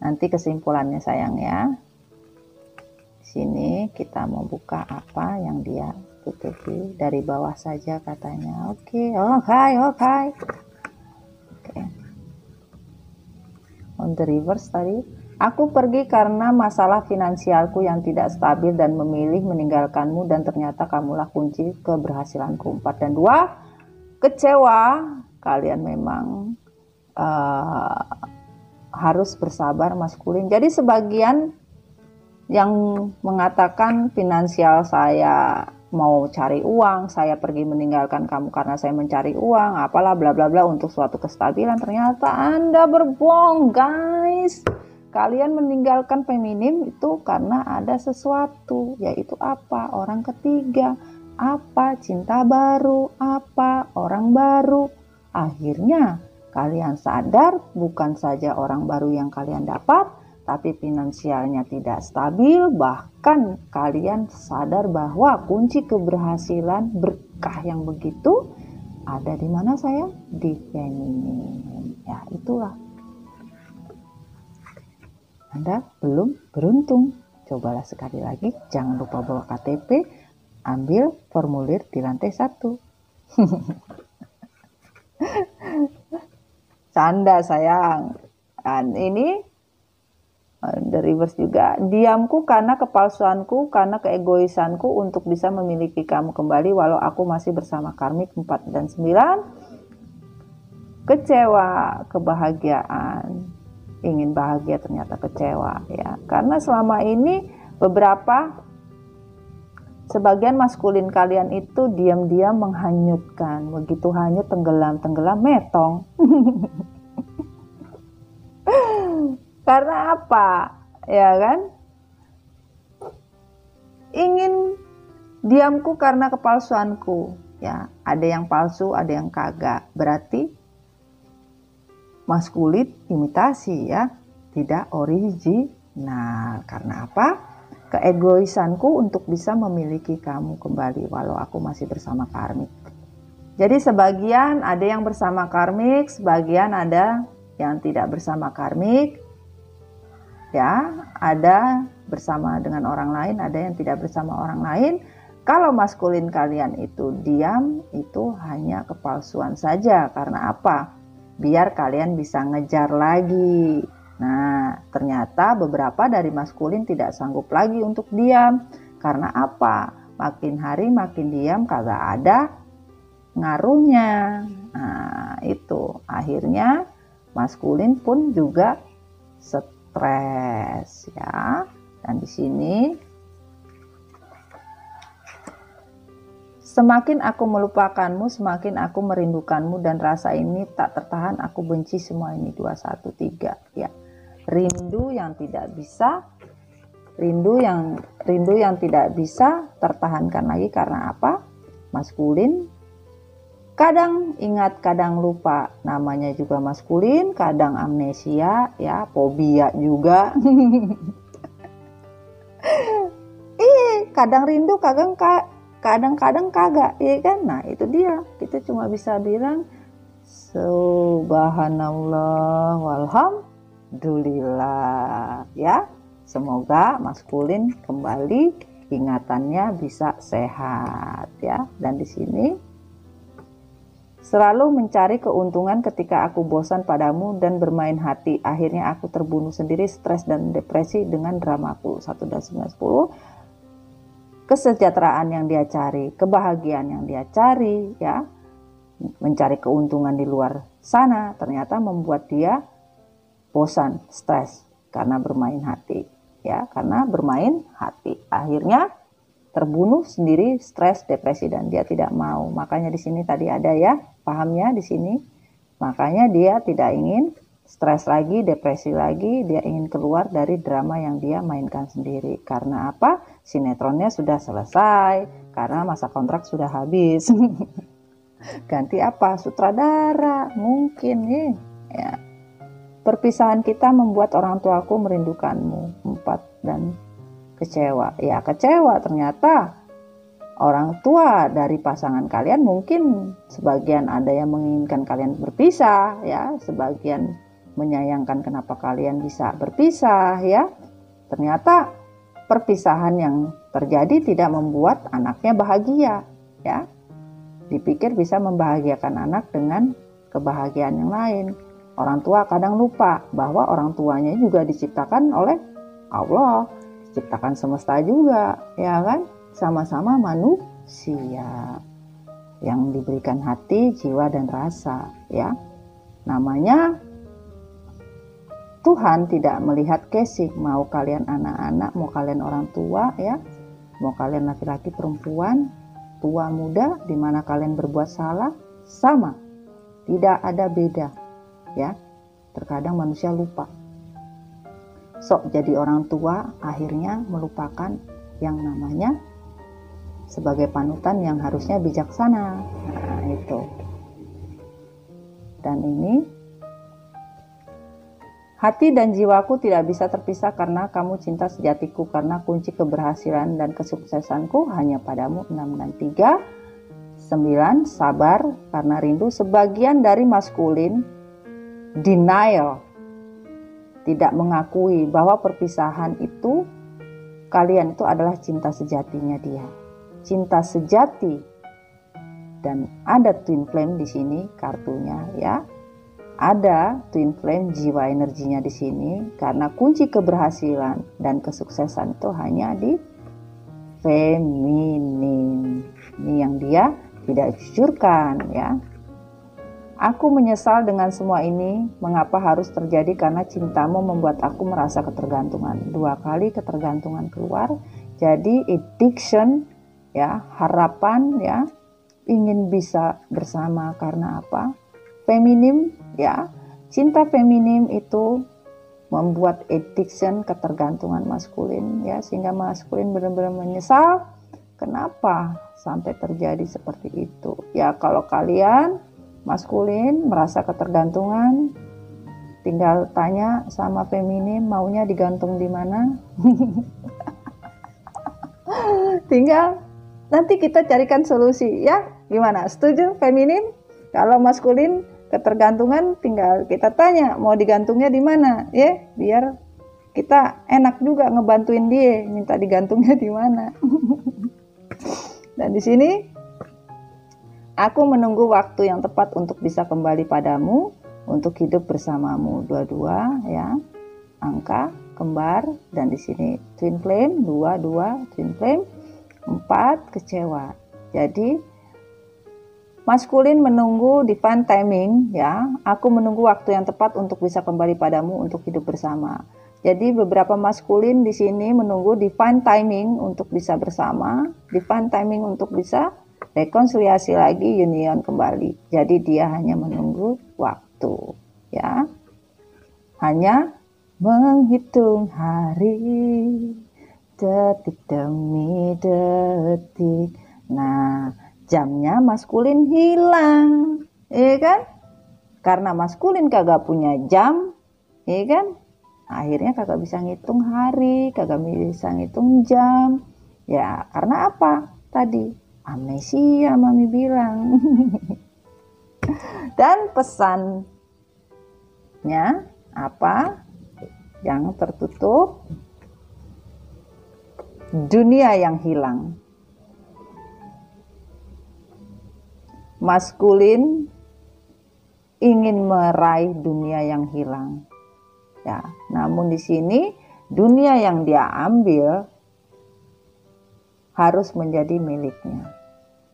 Nanti kesimpulannya sayang ya. Di sini kita mau buka apa yang dia tutupi dari bawah saja katanya. Oke. On the reverse tadi. Aku pergi karena masalah finansialku yang tidak stabil dan memilih meninggalkanmu dan ternyata kamulah kunci keberhasilanku. 4 dan 2. Kecewa. Kalian memang harus bersabar maskulin. Jadi sebagian yang mengatakan finansial saya mau cari uang, saya pergi meninggalkan kamu karena saya mencari uang, apalah bla bla bla untuk suatu kestabilan. Ternyata Anda berbohong guys. Kalian meninggalkan feminim itu karena ada sesuatu, yaitu apa? Orang ketiga, apa? Cinta baru, apa? Orang baru. Akhirnya kalian sadar bukan saja orang baru yang kalian dapat, tapi finansialnya tidak stabil, bahkan kalian sadar bahwa kunci keberhasilan berkah yang begitu ada di mana sayang? Di feminim. Ya, itulah. Anda belum beruntung. Cobalah sekali lagi, jangan lupa bawa KTP, ambil formulir di lantai 1. Canda sayang. Dan ini the reverse juga. Diamku karena kepalsuanku, karena keegoisanku untuk bisa memiliki kamu kembali walau aku masih bersama karmik. 4 dan 9. Kecewa, kebahagiaan. Ingin bahagia ternyata kecewa ya. Karena selama ini sebagian maskulin kalian itu diam-diam menghanyutkan. Begitu hanyut tenggelam metong. Karena apa? Ya kan? Ingin diamku karena kepalsuanku. Ya, ada yang palsu, ada yang kagak. Berarti maskulin imitasi ya, tidak original. Karena apa? Keegoisanku untuk bisa memiliki kamu kembali walau aku masih bersama karmik. Jadi sebagian ada yang bersama karmik, sebagian ada yang tidak bersama karmik. Ya, ada bersama dengan orang lain, ada yang tidak bersama orang lain. Kalau maskulin kalian itu diam, itu hanya kepalsuan saja. Karena apa? Biar kalian bisa ngejar lagi. Nah, ternyata beberapa dari maskulin tidak sanggup lagi untuk diam. Karena apa? Makin hari makin diam, kagak ada ngaruhnya. Nah, itu. Akhirnya maskulin pun juga stres ya. Dan di sini semakin aku melupakanmu, semakin aku merindukanmu dan rasa ini tak tertahan, aku benci semua ini. 2, 1, 3 ya. Rindu yang tidak bisa tidak bisa tertahankan lagi. Karena apa? Maskulin kadang ingat, kadang lupa. Namanya juga maskulin, kadang amnesia ya, fobia juga. Kadang rindu, kadang-kadang kagak, ya kan? Nah, itu dia. Kita cuma bisa bilang subhanallah walhamdulillah ya. Semoga maskulin kembali ingatannya bisa sehat ya. Dan di sini selalu mencari keuntungan ketika aku bosan padamu dan bermain hati. Akhirnya aku terbunuh sendiri, stres dan depresi dengan dramaku. 1 dan 9, 10. Kesejahteraan yang dia cari, kebahagiaan yang dia cari ya, mencari keuntungan di luar sana ternyata membuat dia bosan, stres karena bermain hati. ya, karena bermain hati. Akhirnya terbunuh sendiri, stres, depresi, dan dia tidak mau. Makanya di sini tadi ada ya, pahamnya di sini. Makanya dia tidak ingin stres lagi, depresi lagi, dia ingin keluar dari drama yang dia mainkan sendiri. Karena apa? Sinetronnya sudah selesai, karena masa kontrak sudah habis. Ganti apa? Sutradara, mungkin ya. Perpisahan kita membuat orang tuaku merindukanmu. 4 dan kecewa. Ya, kecewa ternyata orang tua dari pasangan kalian mungkin sebagian ada yang menginginkan kalian berpisah ya, sebagian menyayangkan kenapa kalian bisa berpisah ya. Ternyata perpisahan yang terjadi tidak membuat anaknya bahagia ya. Dipikir bisa membahagiakan anak dengan kebahagiaan yang lain. Orang tua kadang lupa bahwa orang tuanya juga diciptakan oleh Allah, diciptakan semesta juga, ya kan? Sama-sama manusia yang diberikan hati, jiwa, dan rasa, ya. Namanya Tuhan tidak melihat casing, mau kalian anak-anak, mau kalian orang tua, ya, mau kalian laki-laki, perempuan, tua, muda, di mana kalian berbuat salah, sama, tidak ada beda. Ya, terkadang manusia lupa. Sok jadi orang tua akhirnya melupakan yang namanya sebagai panutan yang harusnya bijaksana. Nah, itu. Dan ini hati dan jiwaku tidak bisa terpisah karena kamu cinta sejatiku, karena kunci keberhasilan dan kesuksesanku hanya padamu. 6 dan 3. 9. Sabar karena rindu. Sebagian dari maskulin denial, tidak mengakui bahwa perpisahan itu kalian itu adalah cinta sejatinya dia, cinta sejati. Dan ada twin flame di sini kartunya ya, ada twin flame jiwa energinya di sini, karena kunci keberhasilan dan kesuksesan itu hanya di feminim. Ini yang dia tidak jujurkan ya. Aku menyesal dengan semua ini. Mengapa harus terjadi? Karena cintamu membuat aku merasa ketergantungan. 2 kali ketergantungan keluar. Jadi addiction ya, harapan ya, ingin bisa bersama. Karena apa? Feminim ya. Cinta feminim itu membuat addiction, ketergantungan maskulin ya, sehingga maskulin benar-benar menyesal. Kenapa sampai terjadi seperti itu? Ya, kalau kalian maskulin merasa ketergantungan, tinggal tanya sama feminim maunya digantung di mana. Tinggal nanti kita carikan solusi ya. Gimana? Setuju feminim? Kalau maskulin ketergantungan tinggal kita tanya mau digantungnya di mana ya, biar kita enak juga ngebantuin dia minta digantungnya di mana. Dan di sini aku menunggu waktu yang tepat untuk bisa kembali padamu, untuk hidup bersamamu. 22 ya, angka kembar, dan di sini twin flame, 22 twin flame, 4 kecewa. Jadi maskulin menunggu divine timing ya. Aku menunggu waktu yang tepat untuk bisa kembali padamu, untuk hidup bersama. Jadi beberapa maskulin di sini menunggu divine timing untuk bisa bersama, divine timing untuk bisa rekonsiliasi lagi, union kembali. Jadi dia hanya menunggu waktu ya, hanya menghitung hari, detik demi detik. Nah, jamnya maskulin hilang, ya kan? Karena maskulin kagak punya jam, ya kan? Akhirnya kagak bisa ngitung hari, kagak bisa ngitung jam. Ya, karena apa? Tadi amnesia mami bilang. Dan pesannya apa? Yang tertutup, dunia yang hilang. Maskulin ingin meraih dunia yang hilang. Ya, namun di sini dunia yang dia ambil harus menjadi miliknya.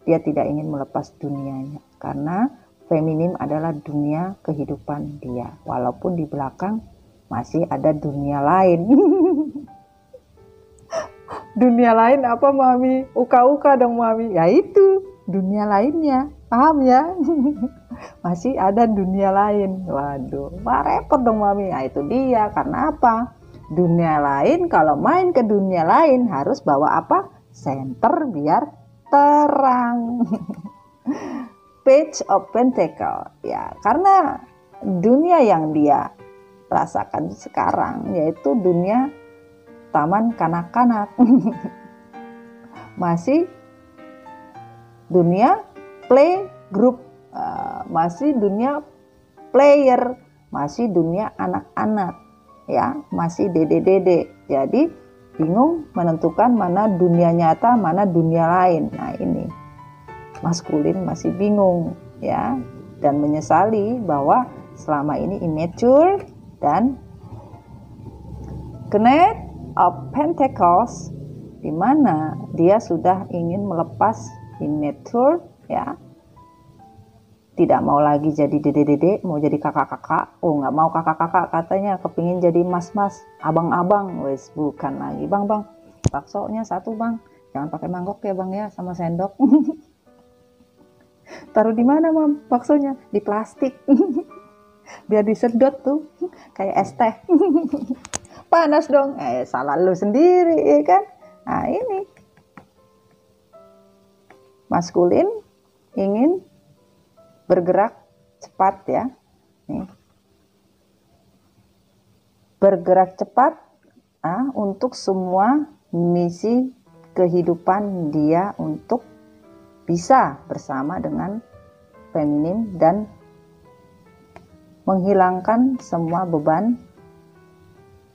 Dia tidak ingin melepas dunianya karena feminim adalah dunia kehidupan dia, walaupun di belakang masih ada dunia lain. Dunia lain apa Mami? Uka-uka dong Mami. Ya itu, dunia lainnya. Paham ya? Masih ada dunia lain. Waduh, wah repot dong Mami. Nah itu dia, karena apa? Dunia lain, kalau main ke dunia lain harus bawa apa? Senter biar terang. Page of Pentacle. Ya, karena dunia yang dia rasakan sekarang yaitu dunia taman kanak-kanak. Masih dunia play group, masih dunia player, masih dunia anak-anak, ya, masih dede-dede. Jadi bingung menentukan mana dunia nyata, mana dunia lain. Nah ini maskulin masih bingung, ya, dan menyesali bahwa selama ini immature. Dan Knight of Pentacles, di mana dia sudah ingin melepas immature, ya, tidak mau lagi jadi dede-dede, mau jadi kakak-kakak. Oh, nggak mau kakak-kakak, katanya kepingin jadi mas-mas, abang-abang. Wes, bukan lagi. Bang, baksonya satu bang, jangan pakai mangkok ya bang ya, sama sendok. Taruh di mana mam baksonya? Di plastik. Biar disedot tuh kayak es teh. Panas dong. Salah lu sendiri ya kan. Nah ini maskulin ingin bergerak cepat, ya. Nih. Bergerak cepat untuk semua misi kehidupan dia, untuk bisa bersama dengan feminim dan menghilangkan semua beban,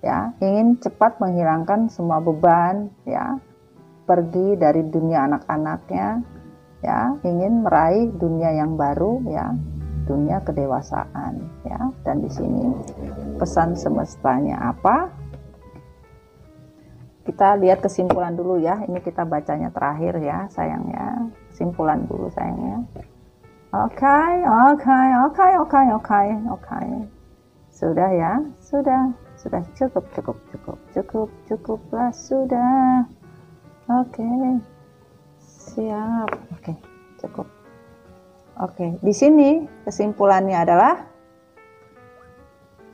ya, ingin cepat menghilangkan semua beban, ya, pergi dari dunia anak-anaknya, ya, ingin meraih dunia yang baru, ya, dunia kedewasaan, ya. Dan di sini pesan semestanya apa? Kita lihat kesimpulan dulu ya. Ini kita bacanya terakhir ya, sayangnya. Kesimpulan dulu sayangnya. Oke. Sudah ya, sudah cukuplah sudah. Oke. Siap. Oke, cukup. Oke, di sini kesimpulannya adalah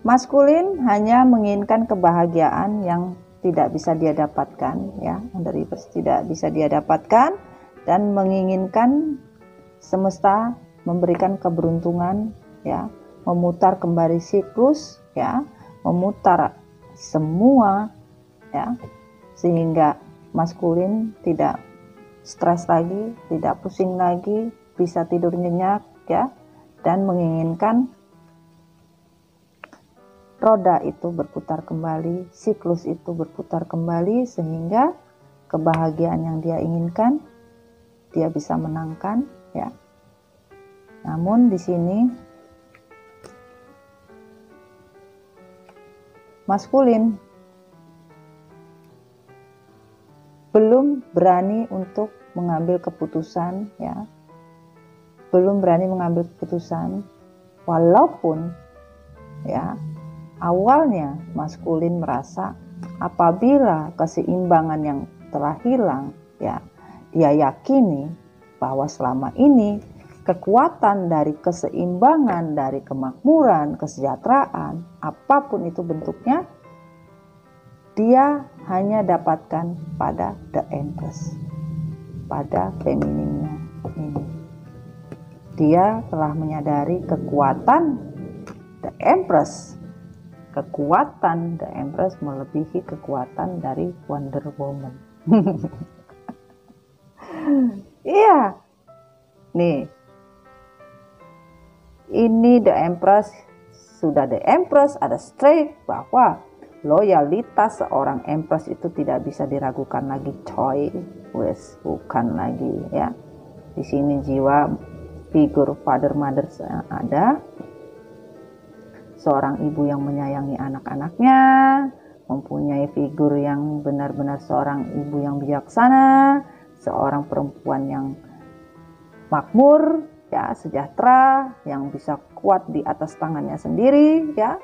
maskulin hanya menginginkan kebahagiaan yang tidak bisa dia dapatkan, ya, dari tidak bisa dia dapatkan, dan menginginkan semesta memberikan keberuntungan, ya, memutar kembali siklus, ya, memutar semua, ya, sehingga maskulin tidak stres lagi, tidak pusing lagi, bisa tidur nyenyak, ya, dan menginginkan roda itu berputar kembali, siklus itu berputar kembali, sehingga kebahagiaan yang dia inginkan dia bisa menangkan, ya. Namun di sini maskulin belum berani untuk mengambil keputusan, ya. Belum berani mengambil keputusan, walaupun, ya, awalnya maskulin merasa apabila keseimbangan yang telah hilang, ya, dia yakini bahwa selama ini kekuatan dari keseimbangan, dari kemakmuran, kesejahteraan, apapun itu bentuknya, dia hanya dapatkan pada the Empress, pada femininnya ini. Dia telah menyadari kekuatan the Empress. Kekuatan the Empress melebihi kekuatan dari Wonder Woman. Iya. Nih. Ini the Empress, sudah the Empress ada straight bahwa loyalitas seorang Empress itu tidak bisa diragukan lagi, coy. Wes, bukan lagi, ya. Di sini jiwa figur father mother ada, seorang ibu yang menyayangi anak-anaknya, mempunyai figur yang benar-benar seorang ibu yang bijaksana, seorang perempuan yang makmur, ya, sejahtera, yang bisa kuat di atas tangannya sendiri, ya,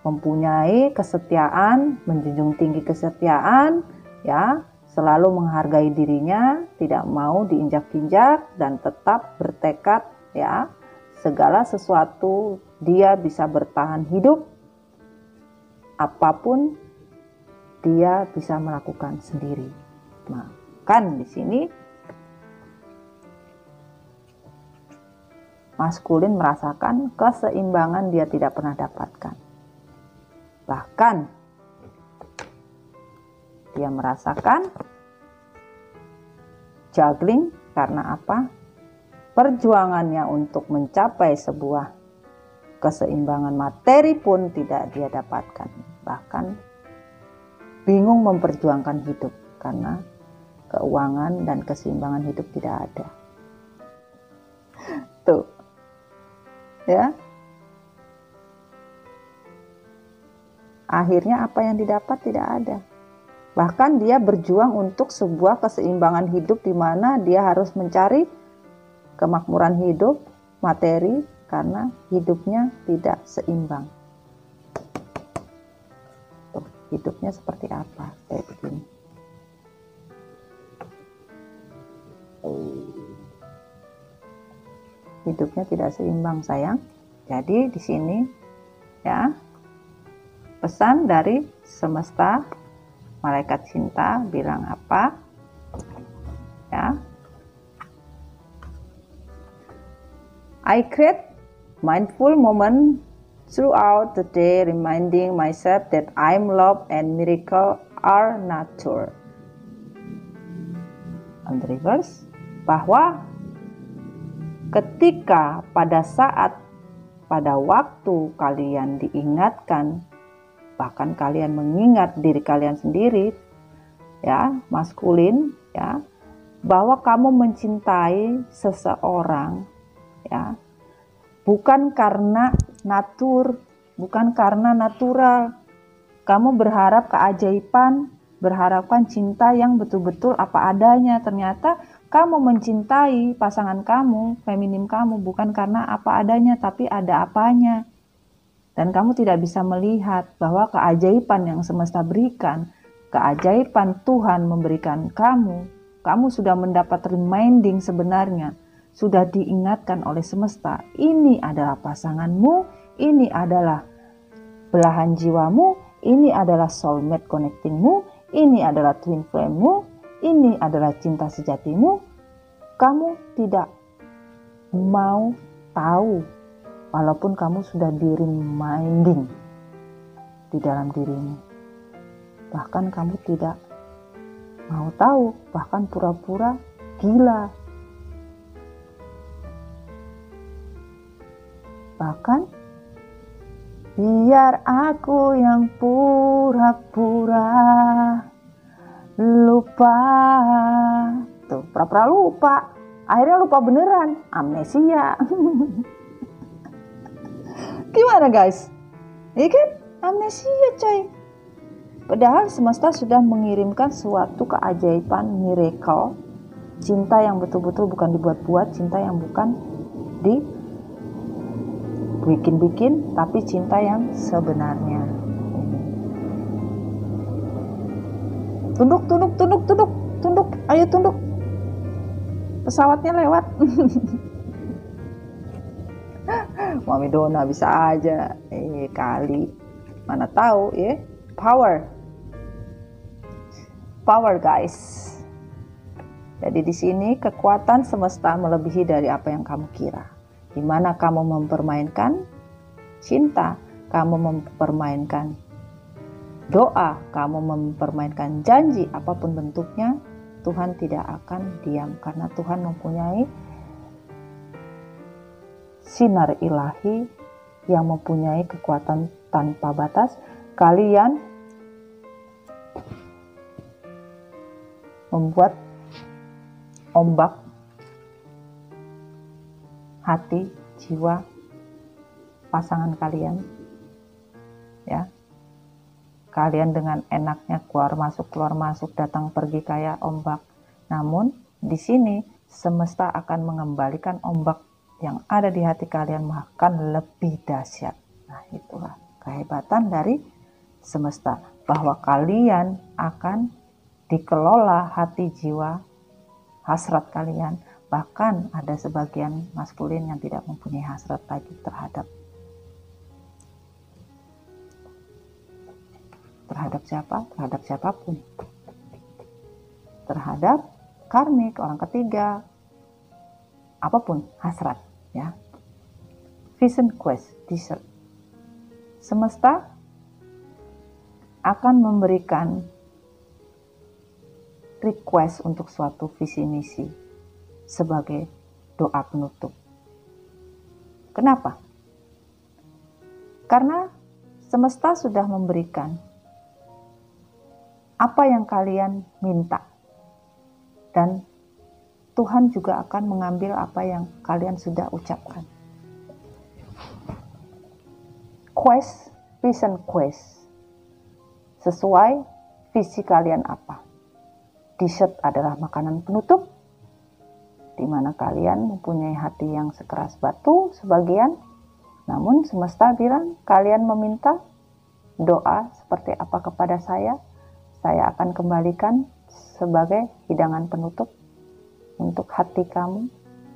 mempunyai kesetiaan, menjunjung tinggi kesetiaan, ya, selalu menghargai dirinya, tidak mau diinjak-injak, dan tetap bertekad ya, segala sesuatu dia bisa bertahan hidup, apapun dia bisa melakukan sendiri. Nah, kan di sini maskulin merasakan keseimbangan dia tidak pernah dapatkan. Bahkan dia merasakan juggling karena apa? Perjuangannya untuk mencapai sebuah keseimbangan materi pun tidak dia dapatkan. Bahkan bingung memperjuangkan hidup karena keuangan dan keseimbangan hidup tidak ada. Tuh. Ya. Akhirnya apa yang didapat tidak ada. Bahkan dia berjuang untuk sebuah keseimbangan hidup di mana dia harus mencari kemakmuran hidup, materi, karena hidupnya tidak seimbang. Tuh, hidupnya seperti apa? Kayak begini. Hidupnya tidak seimbang, sayang. Jadi di sini ya, pesan dari semesta, malaikat cinta bilang apa? Ya. I create mindful moment throughout the day, reminding myself that I'm love and miracle are nature. On the reverse, bahwa ketika pada waktu kalian diingatkan, bahkan kalian mengingat diri kalian sendiri, ya, maskulin, ya, bahwa kamu mencintai seseorang, ya, bukan karena bukan karena natural. Kamu berharap keajaiban, berharapkan cinta yang betul-betul apa adanya. Ternyata kamu mencintai pasangan kamu, feminim kamu, bukan karena apa adanya, tapi ada apanya. Dan kamu tidak bisa melihat bahwa keajaiban yang semesta berikan, keajaiban Tuhan memberikan kamu sudah mendapat reminding sebenarnya, sudah diingatkan oleh semesta, ini adalah pasanganmu, ini adalah belahan jiwamu, ini adalah soulmate connectingmu, ini adalah twin flame-mu, ini adalah cinta sejatimu. Kamu tidak mau tahu, walaupun kamu sudah di-reminding di dalam dirimu. Bahkan kamu tidak mau tahu, bahkan pura-pura gila. Bahkan biar aku yang pura-pura lupa. Tuh, pura-pura lupa. Akhirnya lupa beneran, amnesia. Gimana guys? Iya kan? Amnesia coy. Padahal semesta sudah mengirimkan suatu keajaiban, miracle, cinta yang betul-betul bukan dibuat-buat, cinta yang bukan dibikin-bikin, tapi cinta yang sebenarnya. Tunduk, ayo tunduk. Pesawatnya lewat. Mami Dona bisa aja, kali. Mana tahu ya, power guys. Jadi di sini kekuatan semesta melebihi dari apa yang kamu kira. Di mana kamu mempermainkan cinta, kamu mempermainkan doa, kamu mempermainkan janji, apapun bentuknya, Tuhan tidak akan diam karena Tuhan mempunyai sinar ilahi yang mempunyai kekuatan tanpa batas. Kalian membuat ombak hati, jiwa pasangan kalian, ya. Kalian dengan enaknya keluar masuk, datang pergi kayak ombak. Namun di sini semesta akan mengembalikan ombak yang ada di hati kalian bahkan lebih dahsyat. Nah, itulah kehebatan dari semesta, bahwa kalian akan dikelola hati jiwa hasrat kalian. Bahkan ada sebagian maskulin yang tidak mempunyai hasrat lagi terhadap siapa? Terhadap siapapun. Terhadap karmik, orang ketiga, apapun, hasrat, ya. Vision quest, desert. Semesta akan memberikan request untuk suatu visi misi sebagai doa penutup. Kenapa? Karena semesta sudah memberikan apa yang kalian minta, dan Tuhan juga akan mengambil apa yang kalian sudah ucapkan. Quest, vision quest, sesuai visi kalian apa. Dessert adalah makanan penutup, di mana kalian mempunyai hati yang sekeras batu sebagian, namun semesta bilang kalian meminta doa seperti apa kepada saya akan kembalikan sebagai hidangan penutup untuk hati kamu.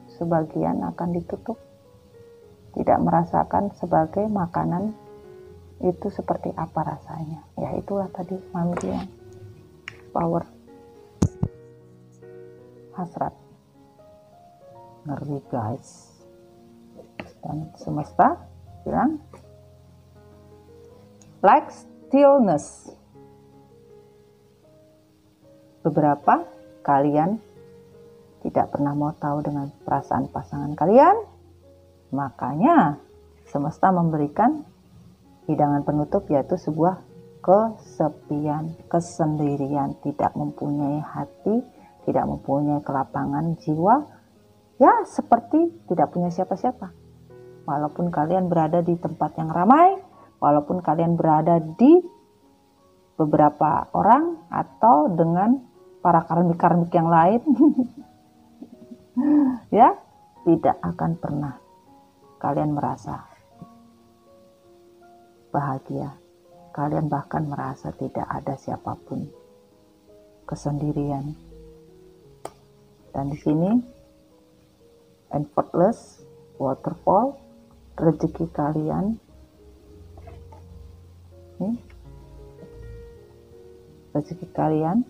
Sebagian akan ditutup, tidak merasakan sebagai makanan itu seperti apa rasanya. Ya itulah tadi Mami bilang, power hasrat. Ngeri guys. Dan semesta bilang like stillness. Beberapa kalian tidak pernah mau tahu dengan perasaan pasangan kalian, makanya semesta memberikan hidangan penutup, yaitu sebuah kesepian, kesendirian, tidak mempunyai hati, tidak mempunyai kelapangan jiwa, ya seperti tidak punya siapa-siapa. Walaupun kalian berada di tempat yang ramai, walaupun kalian berada di beberapa orang atau dengan para karmik-karmik yang lain, ya tidak akan pernah kalian merasa bahagia. Kalian bahkan merasa tidak ada siapapun, kesendirian. Dan di sini effortless waterfall, rezeki kalian, rezeki kalian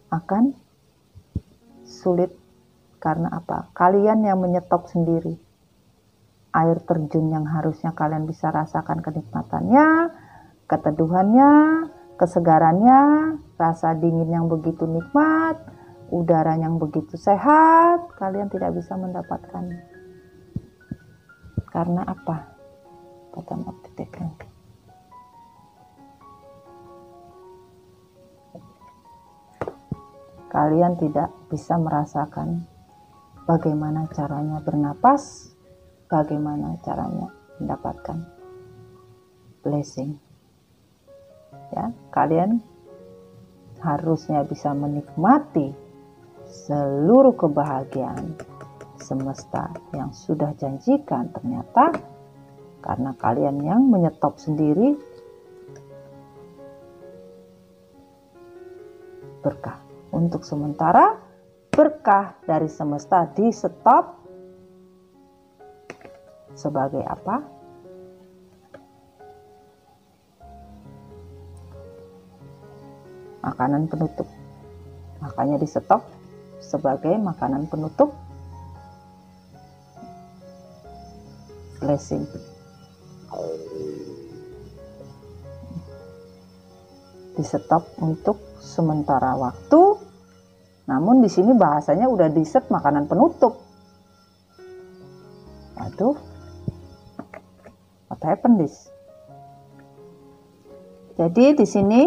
akan sulit. Karena apa? Kalian yang menyetop sendiri air terjun yang harusnya kalian bisa rasakan kenikmatannya, keteduhannya, kesegarannya, rasa dingin yang begitu nikmat, udara yang begitu sehat, kalian tidak bisa mendapatkannya. Karena apa? Bottom of the deck. Kalian tidak bisa merasakan bagaimana caranya bernapas, bagaimana caranya mendapatkan blessing. Ya, kalian harusnya bisa menikmati seluruh kebahagiaan semesta yang sudah janjikan, ternyata karena kalian yang menyetop sendiri berkah. Untuk sementara berkah dari semesta di stop sebagai apa? Makanan penutup. Makanya di stop sebagai makanan penutup blessing. Di stop untuk sementara waktu. Namun di sini bahasanya udah dessert, makanan penutup. Aduh, what happened this? Jadi di sini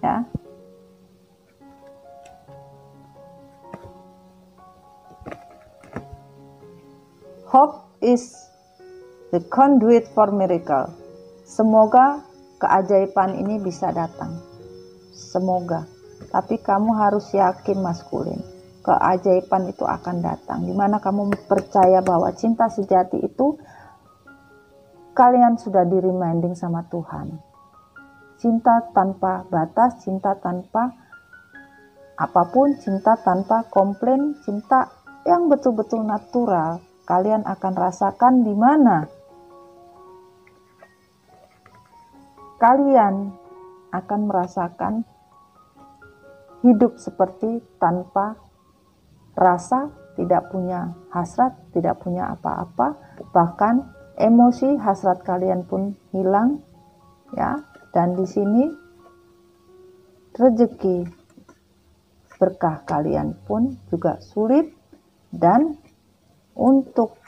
ya, hope is the conduit for miracle. Semoga keajaiban ini bisa datang. Semoga. Tapi kamu harus yakin maskulin, keajaiban itu akan datang. Dimana kamu percaya bahwa cinta sejati itu kalian sudah di reminding sama Tuhan. cinta tanpa batas, cinta tanpa apapun, cinta tanpa komplain, cinta yang betul-betul natural. Kalian akan rasakan di mana kalian akan merasakan hidup seperti tanpa rasa, tidak punya hasrat, tidak punya apa-apa, bahkan emosi hasrat kalian pun hilang, ya. Dan di sini rezeki berkah kalian pun juga sulit, dan untuk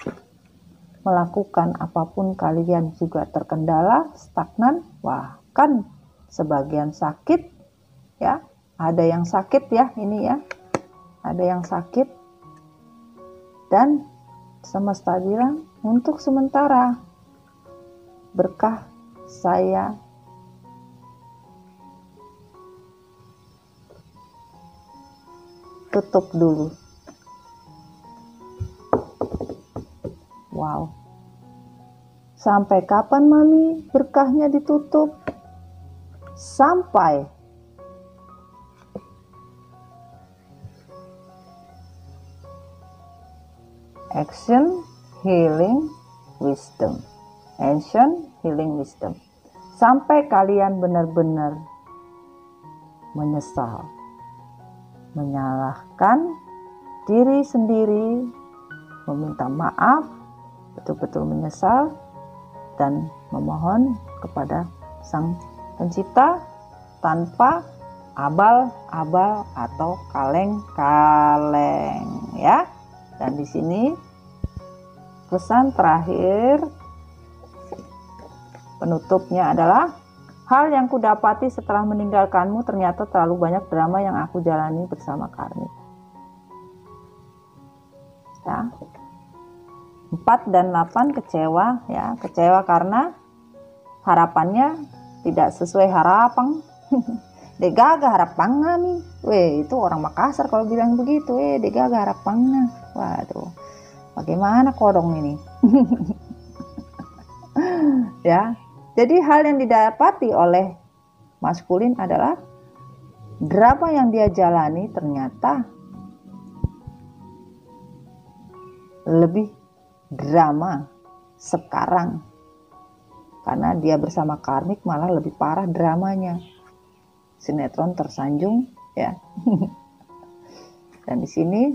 melakukan apapun kalian juga terkendala, stagnan, bahkan sebagian sakit, ya. Ada yang sakit ya, ini ya. Ada yang sakit, dan semesta bilang untuk sementara berkah saya tutup dulu. Wow. Sampai kapan Mami berkahnya ditutup? Sampai action healing wisdom. Action healing wisdom. Sampai kalian benar-benar menyesal, menyalahkan diri sendiri, meminta maaf, betul-betul menyesal, dan memohon kepada Sang Pencipta tanpa abal-abal atau kaleng-kaleng, ya. Dan di sini pesan terakhir penutupnya adalah, hal yang kudapati setelah meninggalkanmu ternyata terlalu banyak drama yang aku jalani bersama karmik. Ya. 4 dan 8 kecewa, ya, kecewa karena harapannya tidak sesuai harapan. Degaga harapan kami. Itu orang Makassar kalau bilang begitu, degaga harapan. Waduh, bagaimana kodong ini? Ya, jadi hal yang didapati oleh maskulin adalah drama yang dia jalani ternyata lebih drama sekarang, karena dia bersama karmik malah lebih parah dramanya. Sinetron tersanjung, ya. Dan di sini,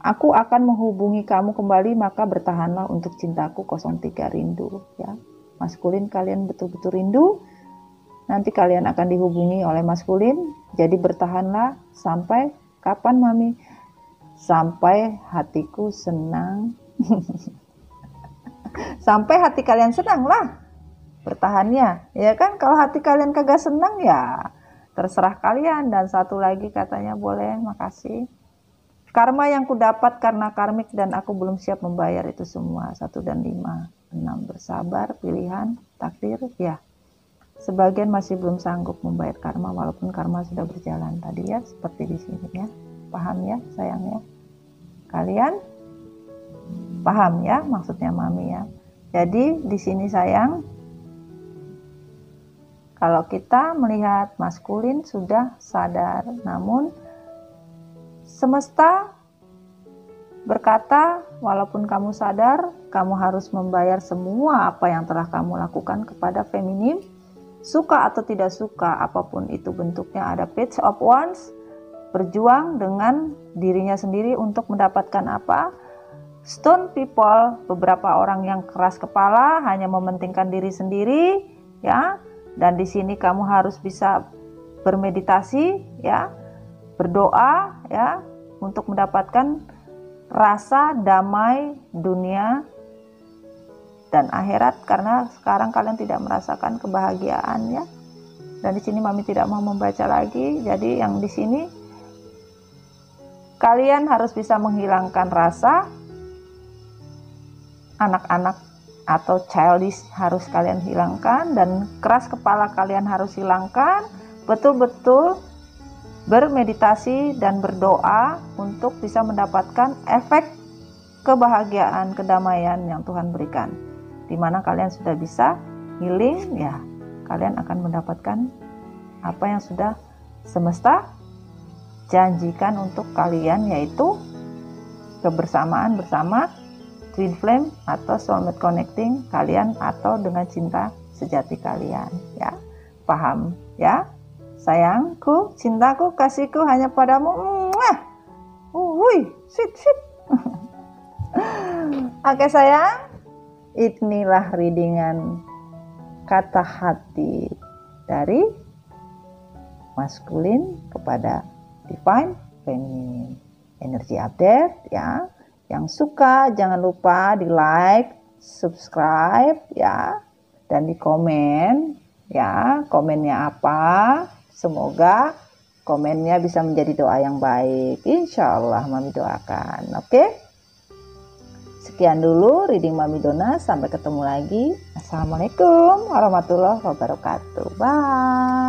aku akan menghubungi kamu kembali, maka bertahanlah untuk cintaku 03 rindu, ya. Maskulin, kalian betul-betul rindu, nanti kalian akan dihubungi oleh maskulin, jadi bertahanlah sampai kapan Mami? Sampai hatiku senang. Sampai hati kalian senang lah bertahannya, ya kan. Kalau hati kalian kagak senang, ya terserah kalian. Dan satu lagi katanya, boleh, makasih. Karma yang kudapat karena karmik dan aku belum siap membayar itu semua. 1 dan 5. 6 bersabar, pilihan, takdir, ya. Sebagian masih belum sanggup membayar karma walaupun karma sudah berjalan tadi, ya, seperti di sini, ya. Paham ya sayangnya? Kalian paham ya maksudnya Mami, ya. Jadi di sini sayang, kalau kita melihat maskulin sudah sadar, namun semesta berkata, walaupun kamu sadar, kamu harus membayar semua apa yang telah kamu lakukan kepada feminim. Suka atau tidak suka, apapun itu bentuknya, ada Page of Wands, berjuang dengan dirinya sendiri untuk mendapatkan apa? Stone people, beberapa orang yang keras kepala, hanya mementingkan diri sendiri, ya. Dan di sini kamu harus bisa bermeditasi, ya, berdoa, ya, untuk mendapatkan rasa damai dunia dan akhirat, karena sekarang kalian tidak merasakan kebahagiaan, ya. Dan di sini Mami tidak mau membaca lagi. Jadi yang di sini kalian harus bisa menghilangkan rasa anak-anak atau childish, harus kalian hilangkan, dan keras kepala kalian harus hilangkan. Betul-betul bermeditasi dan berdoa untuk bisa mendapatkan efek kebahagiaan, kedamaian yang Tuhan berikan, dimana kalian sudah bisa healing, ya, kalian akan mendapatkan apa yang sudah semesta janjikan untuk kalian, yaitu kebersamaan bersama twin flame atau soulmate connecting kalian, atau dengan cinta sejati kalian, ya. Paham ya? Sayangku, cintaku, kasihku hanya padamu. Sweet. Oke sayang, inilah readingan kata hati dari maskulin kepada divine feminine. Energi update ya. Yang suka jangan lupa di like, subscribe ya, dan di komen ya. Komennya apa? Semoga komennya bisa menjadi doa yang baik. Insya Allah Mami doakan. Oke? Sekian dulu reading Mami Dona. Sampai ketemu lagi. Assalamualaikum warahmatullahi wabarakatuh. Bye.